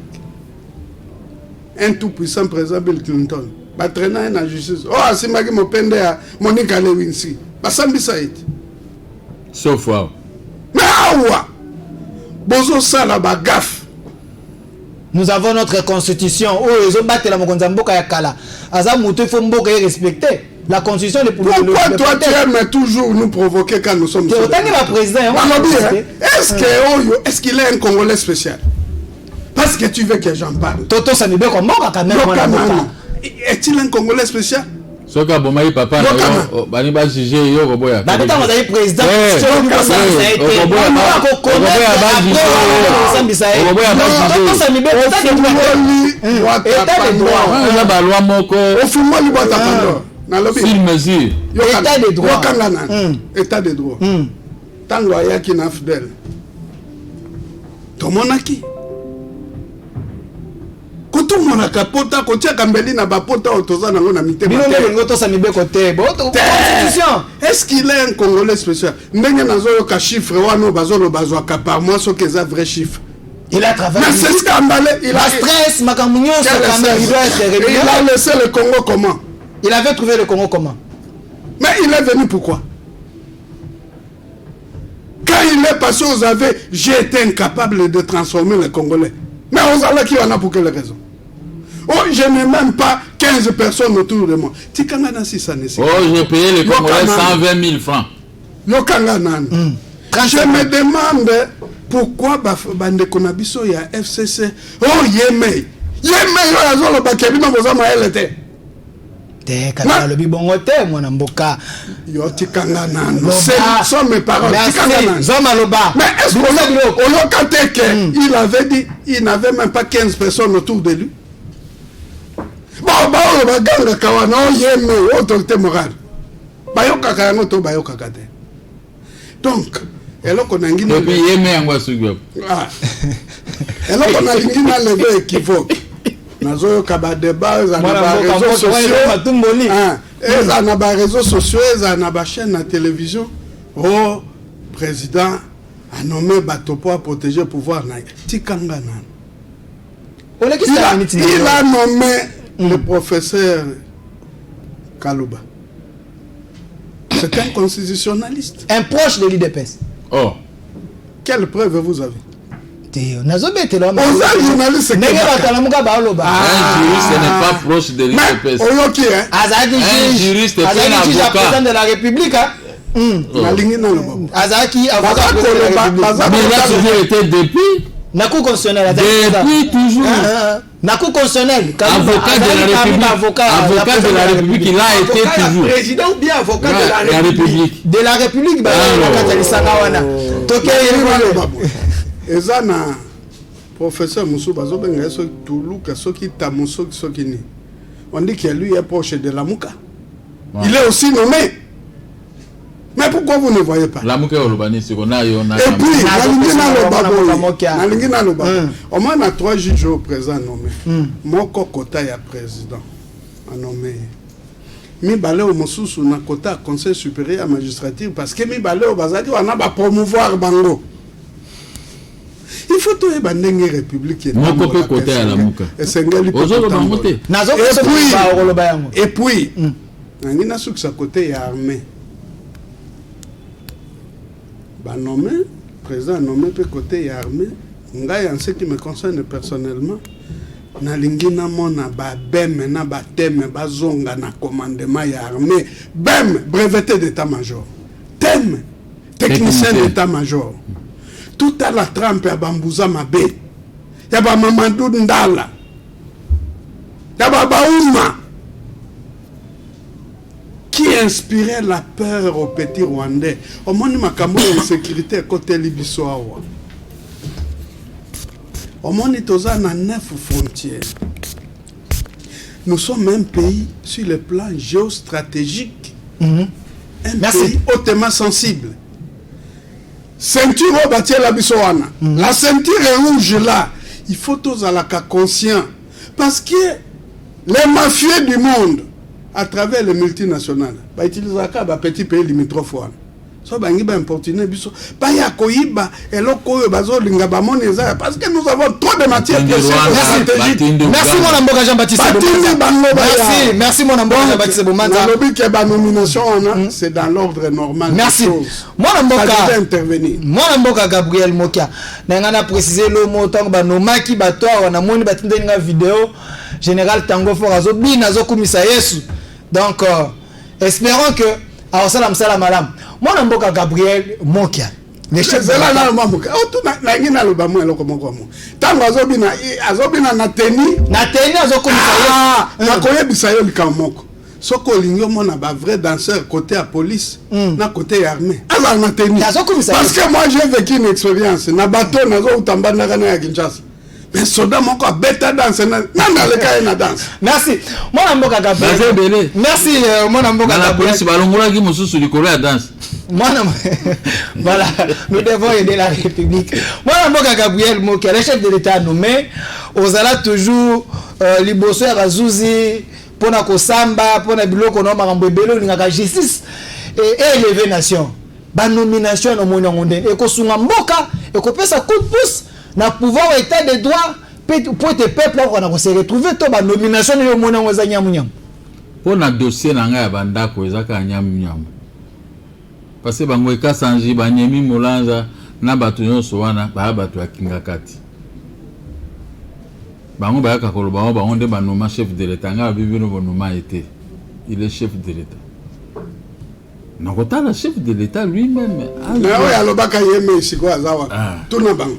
un tout puissant président Bill Clinton, va traîner en justice. Oh, c'est ma qui m'opende à Monica Lewinsky. Basambisa est. Sauf quoi? Mais ah, bozo ça la bagaf. Nous avons notre constitution. Oh, ils ont battu la Mokonzamboka Yakala. Azamoutou, il faut mboka respecter. La constitution est pour pourquoi toi tu aimes toujours nous provoquer quand nous sommes sur le président. Est-ce qu'il est un Congolais spécial? Parce que tu veux que j'en parle. Toto Samibé comme moi quand même. Est-il un Congolais spécial? Soka Bomaï papa bani ba juger yo boya. Ba tata mazali président. État de droit. Tango ayaki na fidèle. Tomonaki. Koto mona kapota kotia kambeli na bapota otoza nango na mitema. Est-ce qu'il est un Congolais spécial? Ndenge nazo ka chiffre wano bazolo bazwa ka par mois ce que ça vrai chiffre. Il a travaillé. Mais c'est scandaleux, il a stress makamugno il a laissé le Congo comment? Il avait trouvé le Congo comment? Mais il est venu pourquoi? Quand il est passé aux aveux, j'ai été incapable de transformer les Congolais. Mais aux allez qui en a pour quelle raison? Oh, je n'ai même pas 15 personnes autour de moi. Oh, j'ai payé les Congolais 120 000 francs. Je me demande pourquoi Bande Konabiso y a FCC. Oh, Yémé. Yémé, il y a un bakebi dans vos hommes à LT. Le bibongo te mwana mboka yo tikanga nano ce sont mes paroles tikanga nano zoma loba. Mais est-ce qu'on il avait dit il n'avait même pas 15 personnes autour de lui. Bon baganga kawana yeme autorité morale bayoka kango to bayoka kate. Donc eloko nangina et puis yeme yango asugyo eloko nangina levé équivoque. Nazo kaba débat za na réseaux sociaux na ba réseaux sociaux za na ba chaîne na télévision. Oh président a nommé Batopo à protéger pouvoir na tikanga nan. Il a nommé le professeur Kalouba. C'est un constitutionnaliste, un proche de l'IDPS. Oh, quelle preuve vous avez? Un juriste n'est pas proche de l'IDPS. Un juriste est un avocat de la République. Azaki avocat de la République. Mais il a toujours été depuis. Depuis toujours. Nakou constitutionnel. Avocat de la République, il a été toujours. Président ou bien avocat de la République. De la République, Ezana professeur Moussou Bazobenga Toulouka Soki Tamoso Sokini. On dit que lui est proche de la Mouka. Il est aussi nommé. Mais pourquoi vous ne voyez pas? La Mouka Olobani, c'est qu'on a eu. Et puis, au moins on a 3 juges au présent nommés. Moko Kota ya président a nommé. Mi balé au Moussou na Kota conseil supérieur à magistrature parce que mi balé au Bazadi on a ba promouvoir bango. Il faut tout ébander république. Et puis, on a sous sa côté armée. Nommé, président nommé peut côté armée. En ce qui me concerne personnellement, na lingina mona ba bem na ba thème ba zonga na commandement ya armée. Bem breveté d'état-major. Thème technicien d'état-major. Tout à la trempe à Bambouza Mabé. Yaba Mamadou Ndala. Yaba Baouma. Qui inspirait la peur aux petits Rwandais. Au moins, Makambo en sécurité côté Libisoawa. Au moins, nous avons 9 frontières. Nous sommes un pays sur le plan géostratégique. Un pays hautement sensible. Ceinture au bâti la bisoana. La ceinture rouge là. Il faut tous à la cas conscient. Parce que les mafieux du monde, à travers les multinationales, bah, utilisent un petit pays limitrophe. So bangi ba importuner biso. Ba ya koyiba eloko oyo bazolinga ba moneza parce que nous avons trop de matières stratégiques. Merci mon amboka Jean-Baptiste Bomanza. Merci mon amboka Jean-Baptiste Bomanza. Lobby que ba nomination c'est dans l'ordre normal. Merci. Mon amboka intervenir. Mon amboka Gabriel Mokia. Nangana préciser le mot tant ba nomaki ba toi na moni ba tindenga vidéo général Tango Forazo bina zo komisa Yesu. Donc espérons que alors salam madame. Mon amboka Gabriel Mokia. Les chefs de la Mamuka. Oh, tout na ngina lo ba mo eloko moko mo. Tango azobina na teni azokomisa na koyebisa yo likamoko. Soko lingo mona ba vrai danseur côté à police na côté armée. Alors na teni. Parce que moi j'ai vécu une expérience na bateau na zo utamba na kana ya Kinshasa. Mais soda moko beta danse na le cas na danse. Merci. Mon amboka Gabriel. Merci mon amboka Gabriel. La police balongola ki mususu likolo ya danse. Voilà, nous devons aider la République. Mon amboka Gabriel Mokia, le chef de l'État nommé, ozala toujours liboso ya Razouzi pona ko samba pona biloko no makambo ebelo ngaka justice et élever nation. Ba nomination no mona ngondene e ko sunga mboka e ko pesa coup de pouce na pouvoir état de droit pour te peuple on se retrouver to ba nomination yo mona ngoza nyamunyam. Pona dossier na nga ya bandako ezaka nyamunyam. Parce que bango eka sanji banyemi molanja na bato nyonso wana ba bato ya kingakati. Bango ba ka koloba bango nde banoma chef de l'État nga bibino bonoma été. Il est chef de l'État. Nakota le chef de l'État lui-même. Na oya lobaka yeme siko azawa. Tout na bango.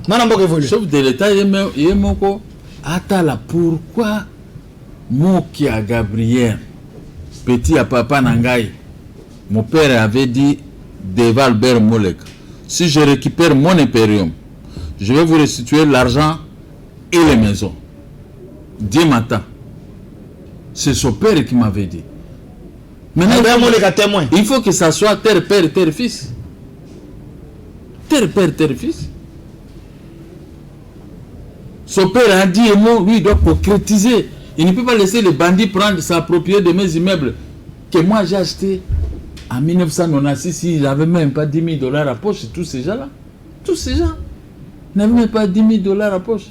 Mana mboka évolue. Chef de l'État yemoko atala pourquoi Mokia Gabriel petit à papa nangai. Mon père avait dit devant Albert Molek, si je récupère mon impérium, je vais vous restituer l'argent et les maisons. Dieu m'attend. C'est son père qui m'avait dit. Maintenant, il faut que ça soit terre, père, terre, fils. Terre, père, terre, fils. Son père a dit, et moi, lui, il doit concrétiser. Il ne peut pas laisser les bandits prendre, s'approprier de mes immeubles que moi j'ai achetés. En 1996, il n'avait même pas 10 000 $ à poche, tous ces gens-là. Tous ces gens n'avaient même pas 10 000 $ à poche.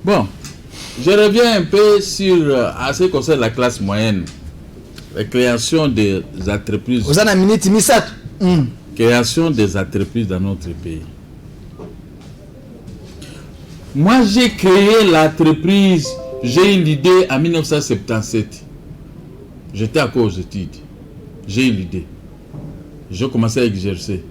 Bon, je reviens un peu sur ce qui concerne la classe moyenne. La création des entreprises. Vous en avez minute, Misat. Création des entreprises dans notre pays. Moi, j'ai créé l'entreprise, j'ai eu l'idée en 1977. J'étais à cause d'études. J'ai eu l'idée. J'ai commencé à exercer.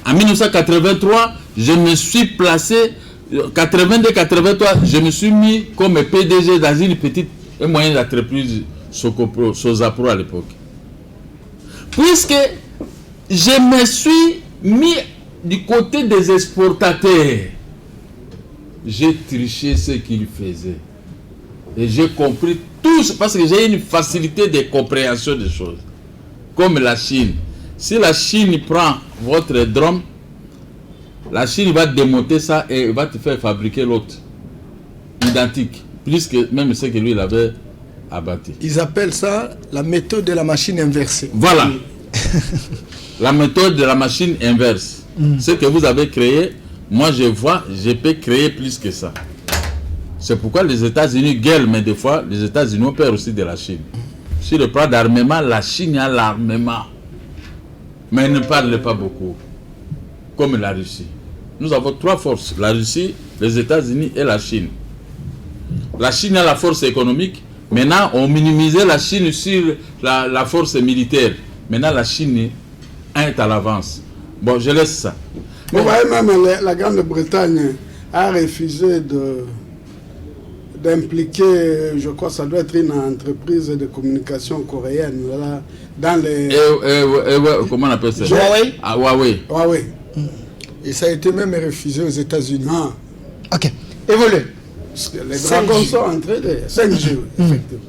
En 1983, je me suis placé, 82-83, je me suis mis comme PDG dans une petite et moyenne entreprise Sozapro à l'époque. Puisque je me suis mis du côté des exportateurs, j'ai triché ce qu'ils faisaient. Et j'ai compris tout, parce que j'ai une facilité de compréhension des choses. Comme la Chine. Si la Chine prend votre drum, la Chine va démonter ça et va te faire fabriquer l'autre. Identique. Plus que même ce que lui il avait abattu. Ils appellent ça la méthode de la machine inversée. Voilà. La méthode de la machine inverse. Ce que vous avez créé, moi je vois, je peux créer plus que ça. C'est pourquoi les États-Unis gueulent, mais des fois, les États-Unis ont peur aussi de la Chine. Sur le plan d'armement, la Chine a l'armement. Mais elle ne parle pas beaucoup. Comme la Russie. Nous avons trois forces. La Russie, les États-Unis et la Chine. La Chine a la force économique. Maintenant, on minimisait la Chine sur la force militaire. Maintenant, la Chine est à l'avance. Bon, je laisse ça. Vous voyez, même la Grande-Bretagne a refusé d'impliquer, je crois que ça doit être une entreprise de communication coréenne, voilà, dans les... comment on appelle ça? Huawei. Ah, Huawei. Huawei. Et ça a été même refusé aux États-Unis. Ah. Ok. Évolue. Les dragons sont entrés de 5 jours, effectivement.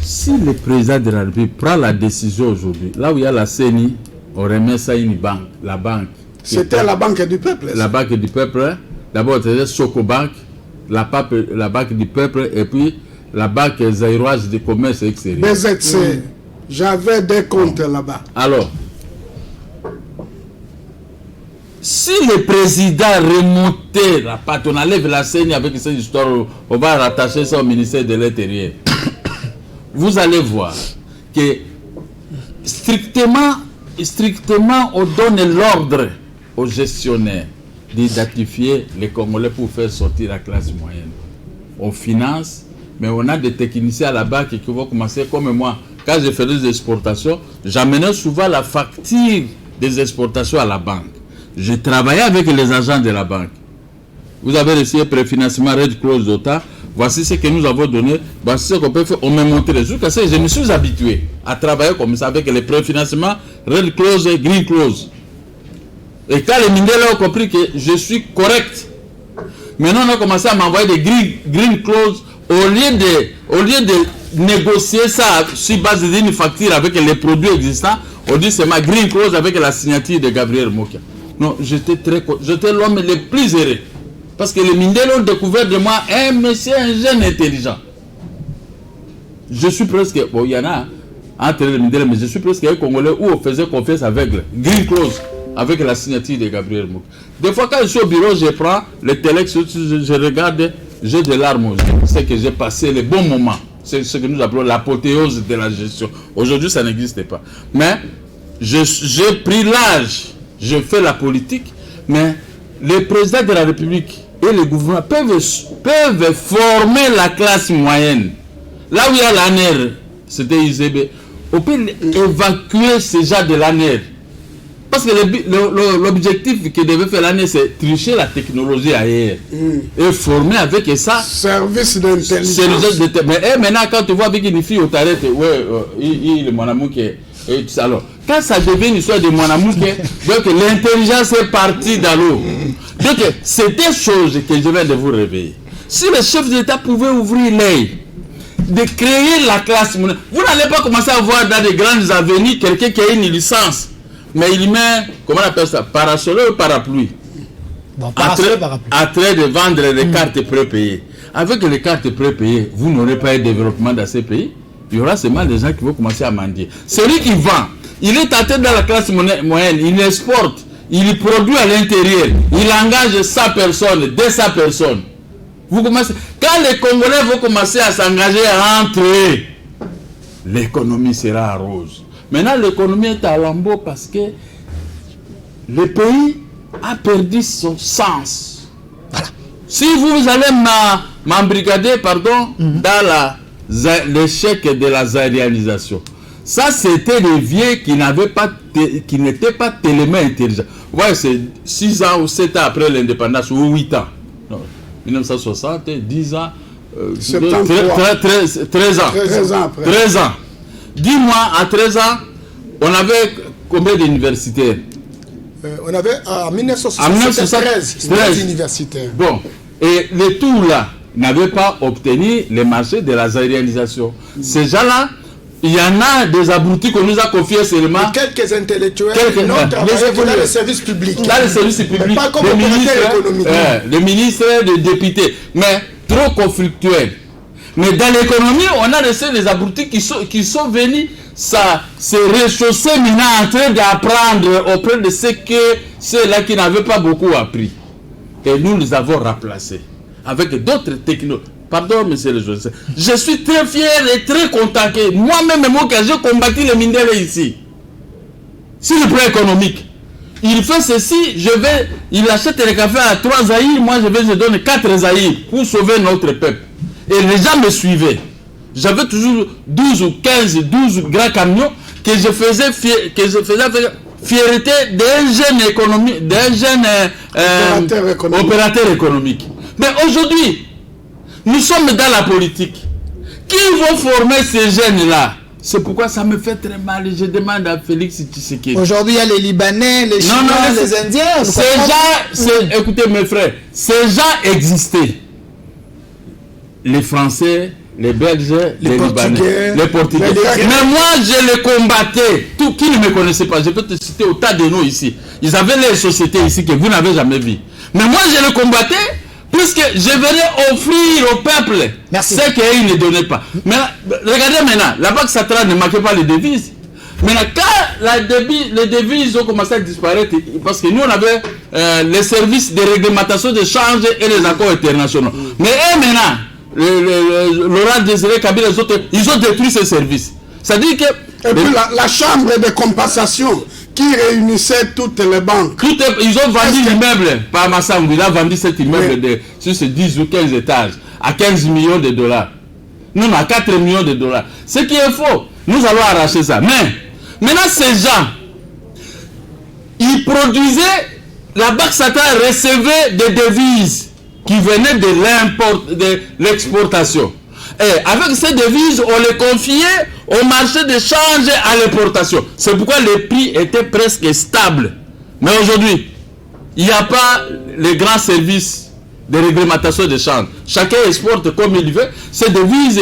Si le président de la République prend la décision aujourd'hui, là où il y a la CENI, on remet ça à une banque, la banque. C'était la banque du peuple. La banque du peuple. D'abord, c'était Socobank, la banque du peuple, et puis la banque zaïroise de commerce extérieur. BZC. J'avais des comptes là-bas. Alors, si le président remontait la patte, on enlève la scène avec cette histoire, on va rattacher ça au ministère de l'Intérieur. Vous allez voir que strictement, on donne l'ordre aux gestionnaires d'identifier les Congolais pour faire sortir la classe moyenne. On finance, mais on a des techniciens là-bas qui vont commencer comme moi. Quand je faisais des exportations, j'amenais souvent la facture des exportations à la banque. Je travaillais avec les agents de la banque. Vous avez reçu un préfinancement Red Cross d'OTA. Voici ce que nous avons donné. Voici ce qu'on peut faire. On me montre. Jusqu'à ça, je me suis habitué à travailler comme ça avec les préfinancements Red Cross et Green Cross. Et quand les Mindela ont compris que je suis correct, maintenant on a commencé à m'envoyer des Green Cross au lieu de négocier ça sur base d'une facture avec les produits existants. On dit c'est ma Green Cross avec la signature de Gabriel Mokia. Non, j'étais l'homme le plus heureux. Parce que les Mindela ont découvert de moi un monsieur, un jeune intelligent. Je suis presque, bon, il y en a entre les Mindela, mais je suis presque un Congolais où on faisait confiance aveugle. Green Cross avec la signature de Gabriel Mokia. Des fois, quand je suis au bureau, je prends le téléx, je regarde, j'ai des larmes aux yeux. C'est que j'ai passé les bons moments. C'est ce que nous appelons l'apothéose de la gestion. Aujourd'hui, ça n'existe pas. Mais j'ai pris l'âge. Je fais la politique, mais les présidents de la République et les gouvernements peuvent former la classe moyenne. Là où il y a l'ANER, c'était IZB, on peut évacuer ces gens de l'ANER. Parce que l'objectif que devait faire l'ANER, c'est tricher la technologie ailleurs. Et former avec ça. Service d'intelligence. Mais maintenant, quand tu vois avec une fille, on t'arrête, ouais, il est mon amour qui est. Alors, quand ça devient une histoire de mon amour, donc l'intelligence est partie dans l'eau. Donc, c'est des choses que je viens de vous réveiller. Si le chef d'État pouvait ouvrir l'œil, de créer la classe monnaie, vous n'allez pas commencer à voir dans des grandes avenues quelqu'un qui a une licence, mais il met, comment on appelle ça, parasol ou parapluie. Bon, parasol, parapluie. À trait de vendre les cartes prépayées. Avec les cartes prépayées, vous n'aurez pas de développement dans ces pays. Il y aura seulement des gens qui vont commencer à mendier. Celui qui vend, il est à tête dans la classe moyenne, il exporte, il produit à l'intérieur, il engage 100 personnes, 200 personnes. Vous commencez, quand les Congolais vont commencer à s'engager entre eux, l'économie sera rose. Maintenant, l'économie est à lambeau parce que le pays a perdu son sens. Voilà. Si vous allez m'embrigader, dans l'échec de la zaïrianisation, ça c'était des vieux qui n'étaient pas tellement intelligents. Ouais, c'est 6 ans ou 7 ans après l'indépendance, ou 8 ans. Non, 1960, 10 ans, 13 ans. 13 ans après. 13 ans. Dis-moi, à 13 ans, on avait combien d'universitaires? On avait en 1973 universitaires. Bon, et les tout là n'avaient pas obtenu les marchés de la zaïrianisation. Ces gens-là, il y en a des abrutis qu'on nous a confiés seulement. Et quelques intellectuels qui n'ont travaillé que dans les services publics. Dans les services publics. Pas comme les ministres, les députés. Mais trop conflictuels. Mais dans l'économie, on a laissé les abrutis qui sont venus se réchausser maintenant en train d'apprendre auprès de ceux-là qui n'avaient pas beaucoup appris. Et nous les avons remplacés avec d'autres technologies. Pardon, monsieur le journaliste. Je suis très fier et très content que moi-même, j'ai combattu les Mindela ici. Sur le plan économique. Il fait ceci, il achète les cafés à 3 zaïrs, moi je donne 4 zaïrs pour sauver notre peuple. Et les gens me suivaient. J'avais toujours 12 ou 15, 12 grands camions que je faisais fierté d'un jeune opérateur économique. Mais aujourd'hui, nous sommes dans la politique. Qui vont former ces jeunes-là? C'est pourquoi ça me fait très mal. Je demande à Félix Tshisekedi. Aujourd'hui, il y a les Libanais, les Chinois, les Indiens. Ces gens, écoutez mes frères, ces gens existaient. Les Français, les Belges, les Libanais, les Portugais. Mais moi, je les combattais. Tout qui ne me connaissait pas, je peux te citer autant de noms ici. Ils avaient les sociétés ici que vous n'avez jamais vues. Mais moi, je les combattais pour puisque je venais offrir au peuple ce qu'ils ne donnaient pas. Mais regardez maintenant, la Banque centrale ne manquait pas les devises. Maintenant, quand les devises ont commencé à disparaître, parce que nous, on avait les services de réglementation de change et les accords internationaux. Mais eux, maintenant, Laurent Désiré Kabila, ils ont détruit ces services. C'est-à-dire que... Et puis la chambre de compensation qui réunissait toutes les banques. Ils ont vendu l'immeuble par Massangou. Il a vendu cet immeuble sur ces 10 ou 15 étages à 15 millions de dollars. Non, à 4 millions de dollars. Ce qui est faux. Nous allons arracher ça. Mais maintenant, ces gens, ils produisaient, la Banque centrale recevait des devises qui venaient de l'exportation. Et avec ces devises, on les confiait au marché de change à l'importation. C'est pourquoi les prix étaient presque stables. Mais aujourd'hui, il n'y a pas les grands services de réglementation de change. Chacun exporte comme il veut. Ces devises,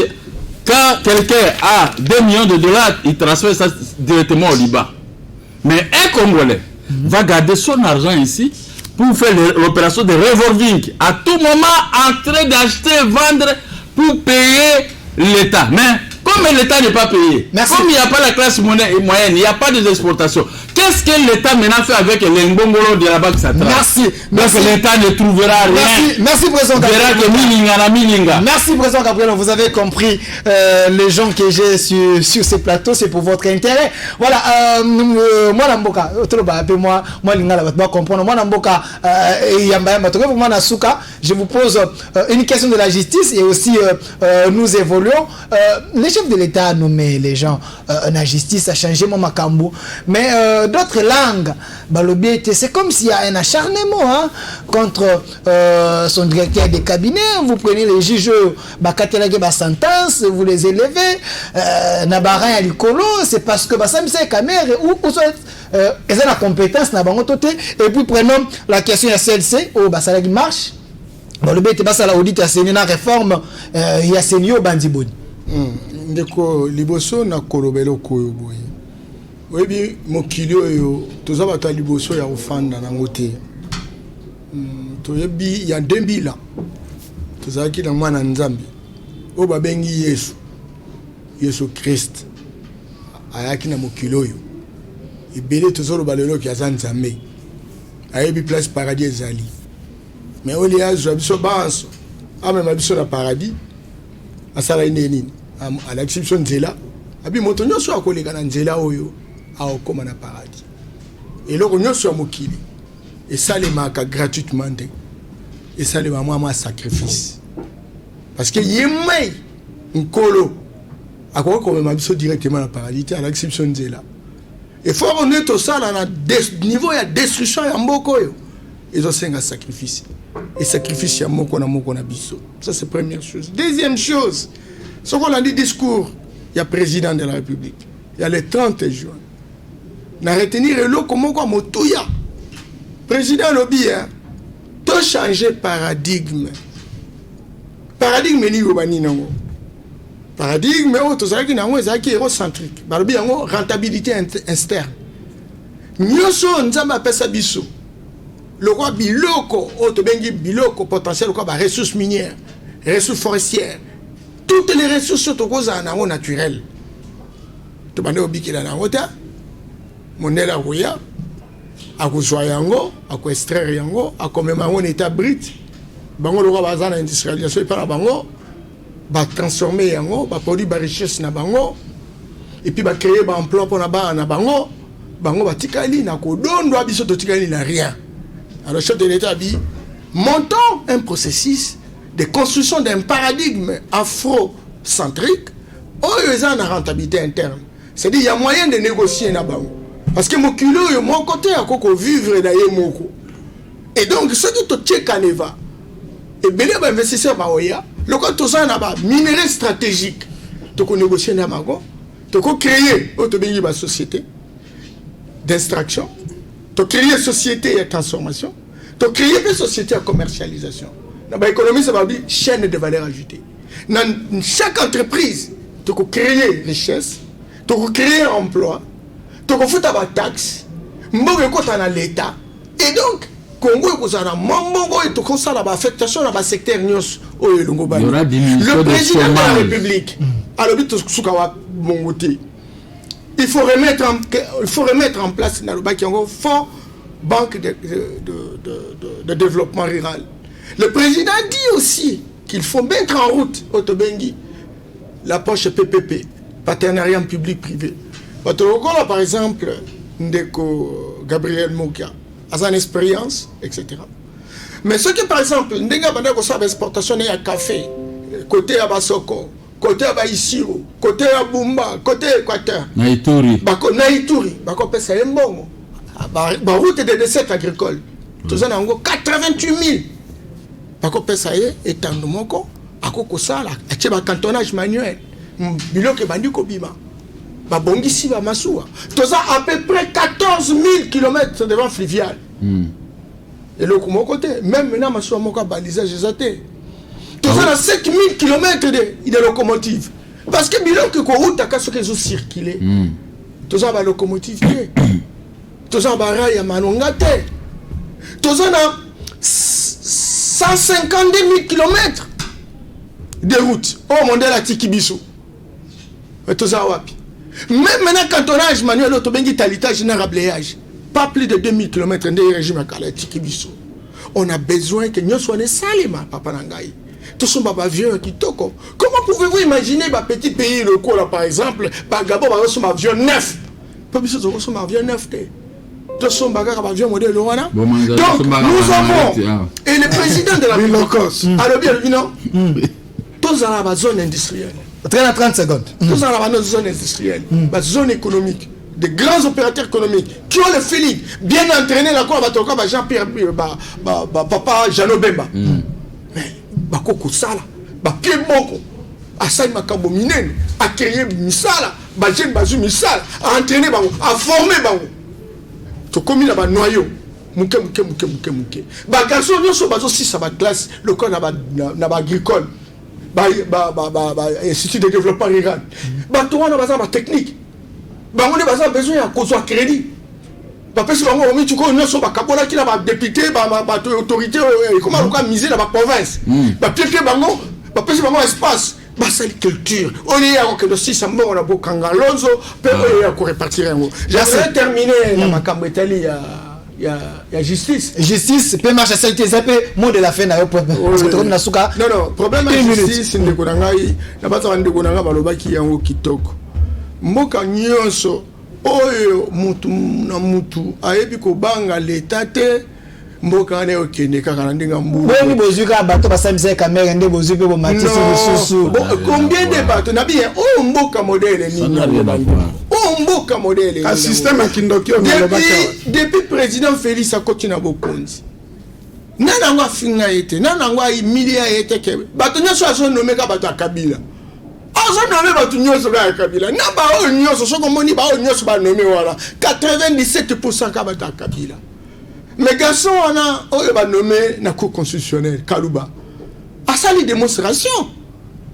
quand quelqu'un a 2 millions de dollars, il transfère ça directement au Liban. Mais un Congolais va garder son argent ici pour faire l'opération de revolving. À tout moment, en train d'acheter, vendre pour payer l'État. Mais comme l'État n'est pas payé, comme il n'y a pas la classe moyenne, il n'y a pas d'exportation, qu'est-ce que l'État maintenant fait avec les Ngongolo de la Banque centrale? Donc l'État ne trouvera rien. Merci président Gabriel. Merci président Gabriel, vous avez compris les gens que j'ai sur ces plateaux, c'est pour votre intérêt. Voilà, moi Namboka, moi Lingala va comprendre, moi Namboka je vous pose une question de la justice et aussi nous évoluons. Les chefs de l'État a nommé les gens la justice, a changé mon makambo, mais d'autres langues, c'est comme s'il y a un acharnement contre son directeur de cabinet. Vous prenez les juges, sentence, vous les élevez, Nabarin à l'icolo, c'est parce que c'est caméra ou ils ont la compétence, et puis prenons la question de CLC, ça marche. L'audit a la réforme, il y a Senio Bandiboni. Ndeko liboso na kolobelo koyo boye. Oyebi mokili oyo toza bata liboso ya ofanda na ngote. Toyebi ya 2000 ans. Tozaki na mwana Nzambe. O babengi Yesu Christ. Ayaki na mokili oyo. Ibele tozolo balelo ki azan Nzambe. Ayebi place paradis ezali. Mais on y a biso banso. Ame mabiso na paradis. Asala nini à l'exception de Nzela abi moto nyonso akoleka na Nzela oyo aokoma na paradis et loko nyonso ya mokili esalemaka gratuitement et salema mwa sacrifice parce que yemai nkolo akokomema biso directement na paradis à l'exception de Nzela et faut on est au sala na niveau ya destruction ya mboko oyo ezosenga sacrifice et sacrifice ya moko na biso. Ça c'est première chose. Deuxième chose, ce qu'on a dit discours, il y a président de la République. Il y a le 30 juin. Na retenir le comment quoi motuya. Président lobby to changer paradigme. Paradigme ni yobani nango. Paradigme o to zaki nango ezaki érocentrique. Ba lobby yango rentabilité externe. Nyoso nzamba pesa biso. Le roi biloko, autobengi biloko potentiel quoi, ressources minières, ressources forestières, toutes les ressources sont au naturel. Tu vas dire la nangota, monela roya, à quoi yango, à quoi extraire yango, à quoi même un état brut, bango le roi bazana industrialisation par la bango, va transformer yango, va produire ba richesse na bango, et puis va créer ba emploi pour na bango, bango va tikali na ko dondo abiso to tikali na rien. Alors, le chef de l'État dit, montons un processus de construction d'un paradigme afro-centrique où il y a une rentabilité interne. C'est-à-dire qu'il y a moyen de négocier là-bas. Parce que mon kilo, mon côté, il y a vivre d'ailleurs. Et donc, ce qui te tient caneva, et bien les investisseurs, le cas tout ça là-bas, minerai stratégique, tu peux négocier là-bas, tu peux créer une société d'extraction. Tu crées une société de transformation, tu crées une société de commercialisation. Dans l'économie, ça va dire chaîne de valeur ajoutée. Dans chaque entreprise, tu peux créer richesse, tu peux créer emploi, tu peux faire des taxes, tu peux faire l'État. Et donc, Congo ekozala mambongo et tokosala ba affectation na ba secteur nyos oyo elongo bani. Le président de la République alobi tosuka wa mongote. Il faut remettre en place na lobaki yango fond banque de développement rural. Le président dit aussi qu'il faut mettre en route Otobengi l'approche PPP, partenariat public-privé. Par exemple, Ndeko Gabriel Mokia a son expérience, etc. Mais ce qui, par exemple, Ndenga Bandako sa exportation de café, côté Abasoko, côté Abaïsiro, côté Abumba, côté Équateur, Naïtouri, Bako pesa mbongo, route de dessert agricole, tout ça n'a 88 000. Bako pesa étendre moko, Bako kosala, acheba cantonnage manuel, biloke bandiko bima. Babongisi ba Massoua. Tout ça à peu près 14 000 km devant fluvial. Et le coup mon côté, même maintenant Massoua moka balisage exaté. Tout ça à 5 000 km de locomotive. Parce que bilan que route à ce qu'ils ont circulé. Tout ça ba locomotive. Tout ça ba rail à manongate. Tout ça a 152 000 km de route. Oh mon Dieu la Tikibiso. Et tout ça wapi. Même maintenant, cantonnage manuel, autobengi talita général blayage, pas plus de 2000 km de régime à Kalatikibiso. On a besoin que nous soyons salima, papa Nangaï. Tous sont avions qui toko. Comment pouvez-vous imaginer un petit pays locaux là, par exemple, Gabon va recevoir un avion neuf. Pas besoin de recevoir un avion neuf. Tous sont avion modèle Loana. Donc, nous avons, et le président de la République, alors bien, non, tous dans la zone industrielle. 30 secondes. Nous avons une zone industrielle, une zone économique, de grands opérateurs économiques qui ont le feeling, bien entraînés, là, quoi, Jean-Pierre, papa Jeannot Bemba. Mais, Bakoko Sala, Pierre Moko, Assaï Makambo Minen, à créer Misala, Bajen Bazou Misala, à entraîner, à former, tu commis là-bas noyau. Mouké. Garçon, nous sommes aussi sur la classe, le corps n'a agricole. Institut de développement rural. On a besoin de technique. On a besoin de crédit. Parce que on a des députés, des autorités, comment on a misé dans la province. Parce que on a espace. C'est culture. On est à que le 6 on a beaucoup de Lonzo, on a répartir. J'aimerais terminer dans ma Cambrétalie. Il y a justice. Justice, peut marcher ça mot de la fin parce que non, problème de justice c'est que na bata ndekonanga baloba ki yango kitoko. Mboka nyonso oyo mutu na mutu ayebi ko banga l'état te mboka ne okende kaka na ndinga mbu. Boni bozuka bato basamisa kamera nde bozuka bo matisi susu. Combien de bato na bien o mboka modèle ni mboka modèle un système kindoki on depuis président Félix Akoti na Bokonzi nana ngwa finga ete nana ngwa emilia ete ke bato nyoso aso nomeka bato akabila aso nome bato nyoso ba akabila na ba o nyoso soko moni ba o nyoso ba nome wala 97% ka bato akabila mais garçon wana o ba nome na cour constitutionnelle Kaluba asali démonstration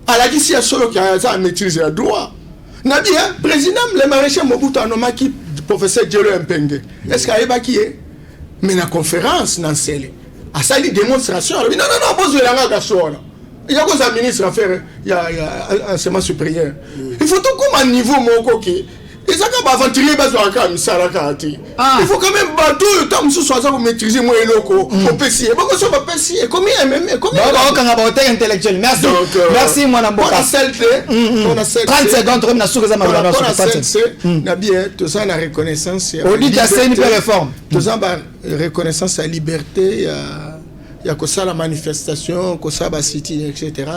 ala kisi ya solo ki a maîtriser le droit. Nabi, président, le maréchal Mobutu Anomaki, professeur Djelo Mpenge. Est-ce qu'il y a qui est? Mais la conférence, dans celle à ça, il démonstration. Non, pose le langage à soi. Il y a quoi ça, ministre à faire? Il y a un enseignement supérieur. Il faut tout comme un niveau, mon coquet. Et ça, quand on va aventurier, il faut quand même bateau, le temps où maîtriser moi et loco, au PCI. Pourquoi ça va PCI? Combien même? Combien? Intellectuel. Merci. Merci, mon amour. 30 secondes, on a souri, on a bien, tout ça, la reconnaissance. On dit qu'il y a une réforme. Tout ça, la reconnaissance à liberté, il y a la manifestation, la city, etc.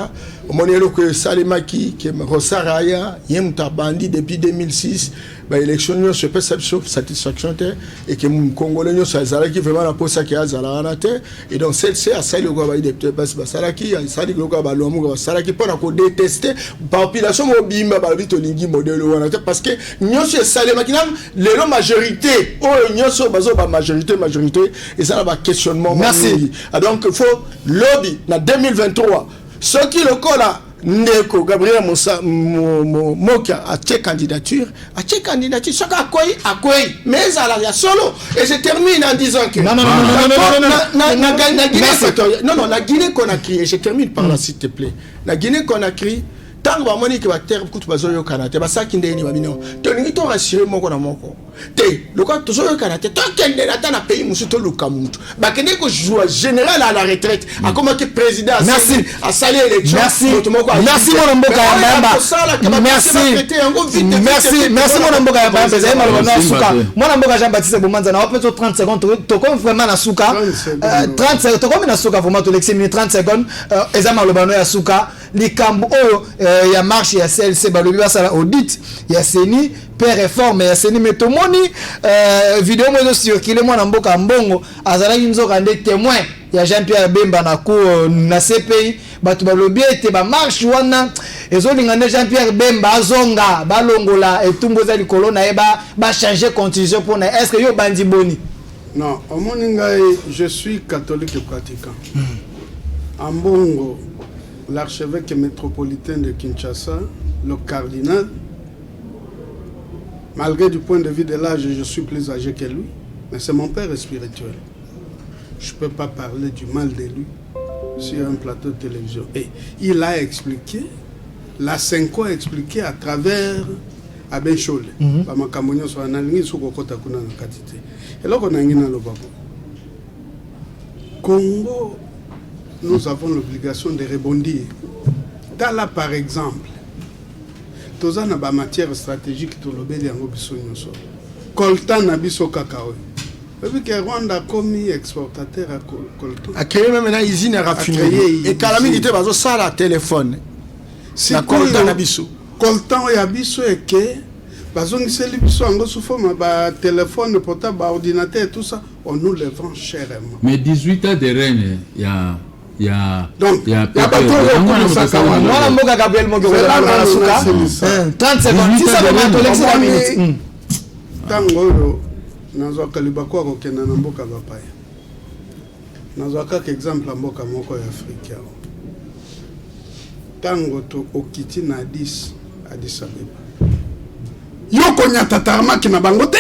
Au moment où Salimaki, qui est Rosaraya, il y a un bandit depuis 2006, l'élection se peut satisfaction et que les Congolais qui vraiment la pose qui a et donc celle-ci a sali le gouvernement député Salaki a sali le gouvernement Salaki pour qu'on détester population mobimba balbito lingi modèle parce que nous c'est salé makinam les majorité oh nous sommes bazo majorité et ça va questionnement. Merci. Donc il faut lobby dans 2023 ce qui le cola Ndeko Gabriel Mokia a tché candidature, chaque accueil, mais à la solo. Et je termine en disant que la Guinée-Conakry, et je termine par là s'il te plaît. La Guinée-Conakry, tant que moni que va terre coûte bazo yo kanate, basa kinde ni babino. Tolingi to rassurer moko na moko. Te, le quoi to yo kanate, to kende na ta na pays musu to luka mutu. Ba kende ko joueur général à la retraite, a comment que président a salé élection. Merci mon mboka yamba. Merci mon mboka yamba. Bezai malona suka. Mon mboka Jean-Baptiste Bomanza na opeto 30 secondes to comme vraiment na suka. 30 secondes to comme na suka vraiment to l'exi minute 30 secondes. Ezama lobano ya suka. Likambo ya marche ya CLC balobi basala audit ya seni per réforme ya seni metomoni vidéo mozo circuler mwana mboka mbongo azalaki nzoka nde témoin ya Jean-Pierre Bemba na cour na CPI batu balobi ete ba marche wana ezolinga nde Jean-Pierre Bemba azonga balongola etumbo za likolo na eba ba changer constitution pour na est-ce que yo bandi boni? Non, au moninga je suis catholique et pratiquant. En Bongo, l'archevêque métropolitain de Kinshasa, le cardinal, malgré du point de vue de l'âge, je suis plus âgé que lui, mais c'est mon père spirituel. Je ne peux pas parler du mal de lui sur un plateau de télévision. Et il a expliqué, la Senko a expliqué à travers Aben Chole. Et là, on a un Congo. Nous avons l'obligation de rebondir. Dans là, par exemple, tous en a matière stratégique tout le bédi en obiso nyoso. Coltan nabiso cacao. Depuis que Rwanda a commis exportateur à coltan. A créé même une usine à raffinerie. Et calamité bazo ça la téléphone. C'est coltan nabiso. Coltan ya biso et que bazo ngiseli biso ango sous forme ba téléphone portable, ordinateur et tout ça, on nous le vend chèrement. Mais 18 ans de règne, il y a donc il y a pas trop de mboka Gabriel Mogo na suka 30 secondes si ça va to l'extra minute tango nazo kalibako ko kena na mboka bapaya nazo kaka exemple mboka moko ya Afrika tango to okiti na 10 Addis Abeba yoko nyata taramaki na bango te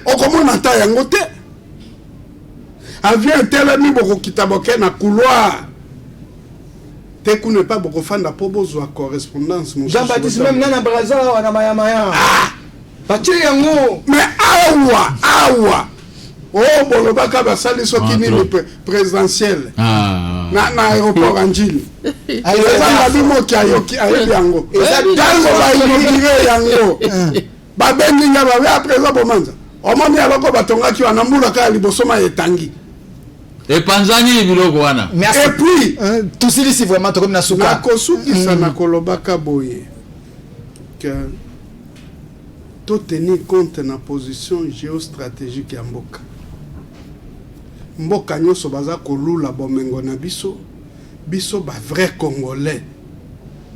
okomona ta yango te avion telemi boko kitaboke na couloir te ku ne pas boko fanda po bozwa correspondance mon Jean-Baptiste même nana braza wana maya pati yango mais awa oh bolobaka basali soki ni présidentiel na aéroport Anjili eza bimo ki ayoki ayebi yango tango ba inauguré yango babengi nga bawe après ça Bomanza omoni aloko batongaki wana mbula ka libosoma etangi. Et Panzani biloko wana. Et puis tout si vraiment to comme na suka. Na kosuki sana kolobaka boye que to tenir compte na position géostratégique ya mboka. Mboka nyoso baza kolula bomengo na biso ba vrai congolais.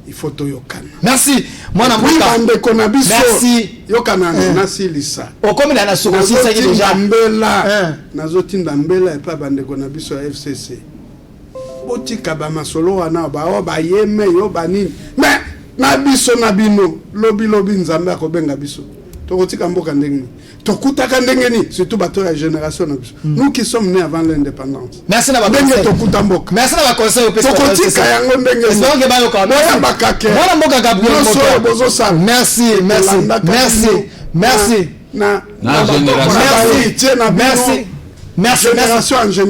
Il faut to yokana. Merci. Mwana mboka ndeko na biso. Merci. Yokana na silisa. Okomi na suka si ça déjà. Mbela. Nazotinda mbela et pas bandeko na biso ya FCC. Botika ba masolo wana ba yeme yo banini. Mais na biso na bino lobi nzambe akobenga biso. Tokotika mboka ndenge. Tokutaka ndenge ni surtout bato ya génération na biso. Nous qui sommes nés avant l'indépendance. Merci na ba conseil. Tokuta mboka. Merci na ba conseil au PSC. Tokotika yango ndenge ni. Donc ba yo ka. Moya bakake. Mwana mboka Gabriel Moka. Bozo sa. Merci. Merci.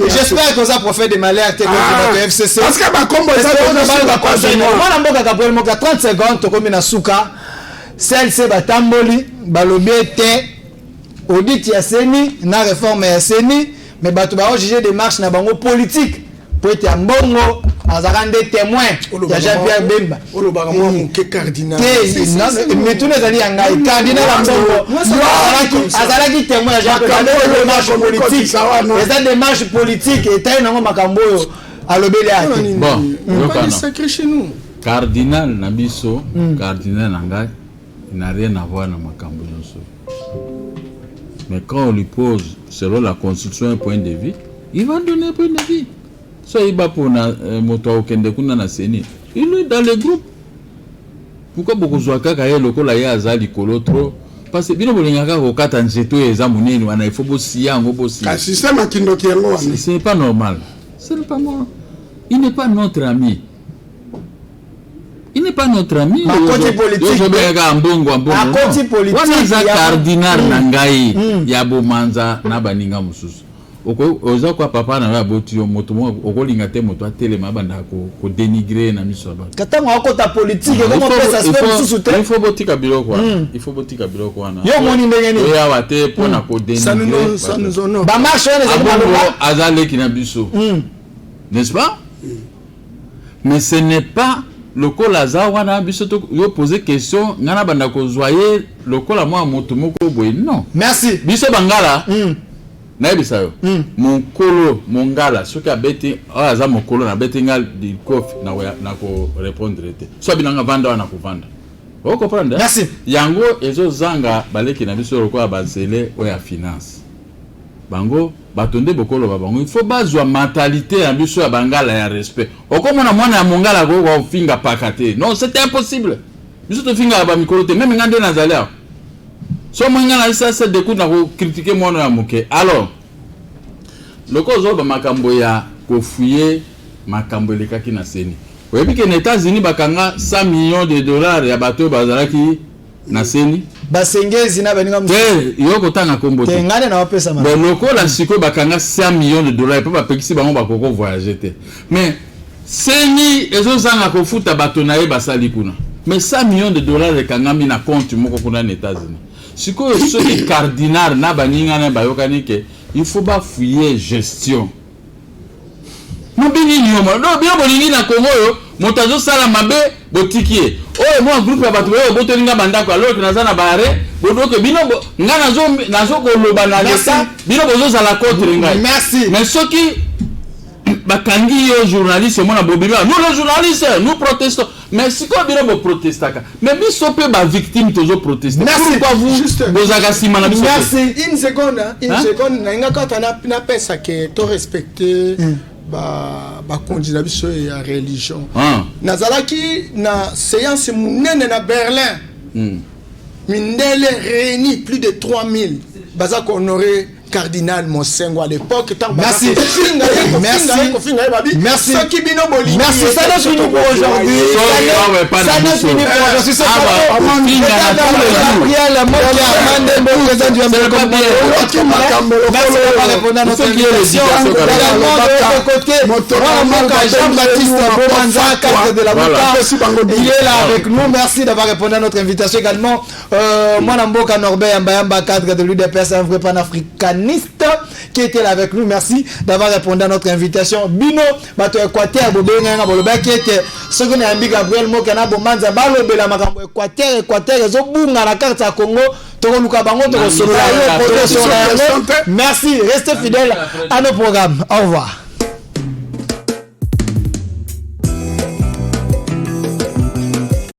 J'espère que ça profite de malheur que FCC. Parce que ma combo ça mwana mboka Gabriel Moka 30 secondes to komi na suka. CLC batamboli balobete audit ya seni na réforme ya seni mais bato ba juger des marches na bango politique pour être mbongo azaka nde témoin ya Jean-Pierre Bemba olobaka mwa muke cardinal mais tout les alliés ngai cardinal mbongo azalaki témoin ya Jean-Pierre Bemba marche politique les démarches politiques et taille nango makambo yo alobeli ati bon on sacré chez nous cardinal nabiso cardinal ngai n'a rien à voir dans makambo nyonso. Mais quand on lui pose selon la constitution un point de vue, il va donner un point de vue. So il va pour moto okende kuna na seni. Il est dans le groupe. Pourquoi beaucoup de kaka ye lokola ya azali kolo trop parce que bino bolingaka ko kata njeto eza munene wana il faut bosia ngo bosia. Ka système akindo kiengo wana. C'est pas normal. C'est pas moi. Il n'est pas notre ami. Il n'est pas notre ami. Ma côté politique. Je vais ga mbongo. Ma côté politique. Wana za cardinal nangai ya bomanza na baninga mususu. Oko oza kwa papa na boti yo moto mo okolinga te moto atelema banda ko dénigrer na miso ba. Katanga akota politique comment pesa système sous il faut botika biloko wana. Il faut botika biloko wana. Yo moni ndengeni. Yo ya wate pona ko dénigrer. Ça nous honore. Ba marche on est azale kina biso. N'est-ce pas? Mais ce n'est pas lokola za wana biso to yo poser question ngana banda ko zoyer lokola moi moto moko boy non. Merci. Biso bangala. Naibisa yo. Mokolo mongala soki abeti aza mokolo na beti ngal di kof na ko répondre te. So binanga vanda wana ko vanda. O comprendre? Merci. Yango ezo zanga baleki na biso lokola bazele o ya finance. Bango batonde bokolo ba bango il faut bazwa mentalité ya biso ya bangala ya respect. Okomona mwana ya mongala ko finga pakate. Non, c'était impossible. Biso to finga ba mikolo te même ngande na zalea. So mongala ça c'est de coup na ko critiquer mwana ya moke. Alors le cause ba makambo ya ko fouiller makambo lekaki na seni. Oyebi ke na États-Unis bakanga 100 millions de dollars ya bato bazalaki na seni. Basengezi na baninga musu. Yoko tanga kombo. Tengane na wapesa ma. Bon loko la siko bakanga 100 millions de dollars pe ba pekisi bango bakoko voyager te. Mais seni ezo zanga ko futa bato na ye basali kuna. Mais 100 millions de dollars de kangami na compte moko kuna na États-Unis. Siko so ki cardinal na baninga na bayokani ke il faut ba fouiller gestion. Non bini nyoma, non bien bolingi na Congo yo, motazo sala mabe botikie. Oh moi groupe ya bato yo botelinga bandako alors que nazana bare, bodoke bino nga nazo ko loba na leta, bino bozo sala contre ngai. Merci. Mais soki bakangi yo journaliste mona bobima, nous les journalistes, nous protestons. Mais si quoi bino bo protestaka. Mais biso pe ba victime toujours protester. Pourquoi vous bozaka sima na biso? Merci. Une seconde, na nga kata na pesa que to respecter ba kondina biso ya religion. Nazalaki na séance munene na Berlin. Mindele réuni plus de 3000 bazako honoré cardinal Monsengo à l'époque. Merci. Merci. Merci. Merci. Ça n'a fini pour aujourd'hui. Ça n'a fini pour aujourd'hui. C'est merci d'avoir répondu à notre invitation. Également de l'autre côté, Jean-Baptiste Bomanza, cadre de la Mouka. Il est là avec nous. Merci d'avoir répondu à notre invitation. Également, Mwana Mboka Norbert Mbayamba, cadre de l'UDPS, un vrai panafricaniste qui était là avec nous. Merci d'avoir répondu à notre invitation. Bino, bato Équateur, Bobenga, Boloba, qui était ce qu'on a dit Gabriel Mokana, Bomanza, Balobela, Makambo, Équateur, Zobunga, la carte à Congo, Toro Lukabango, Toro Sola. Merci, restez fidèles à nos programmes. Au revoir.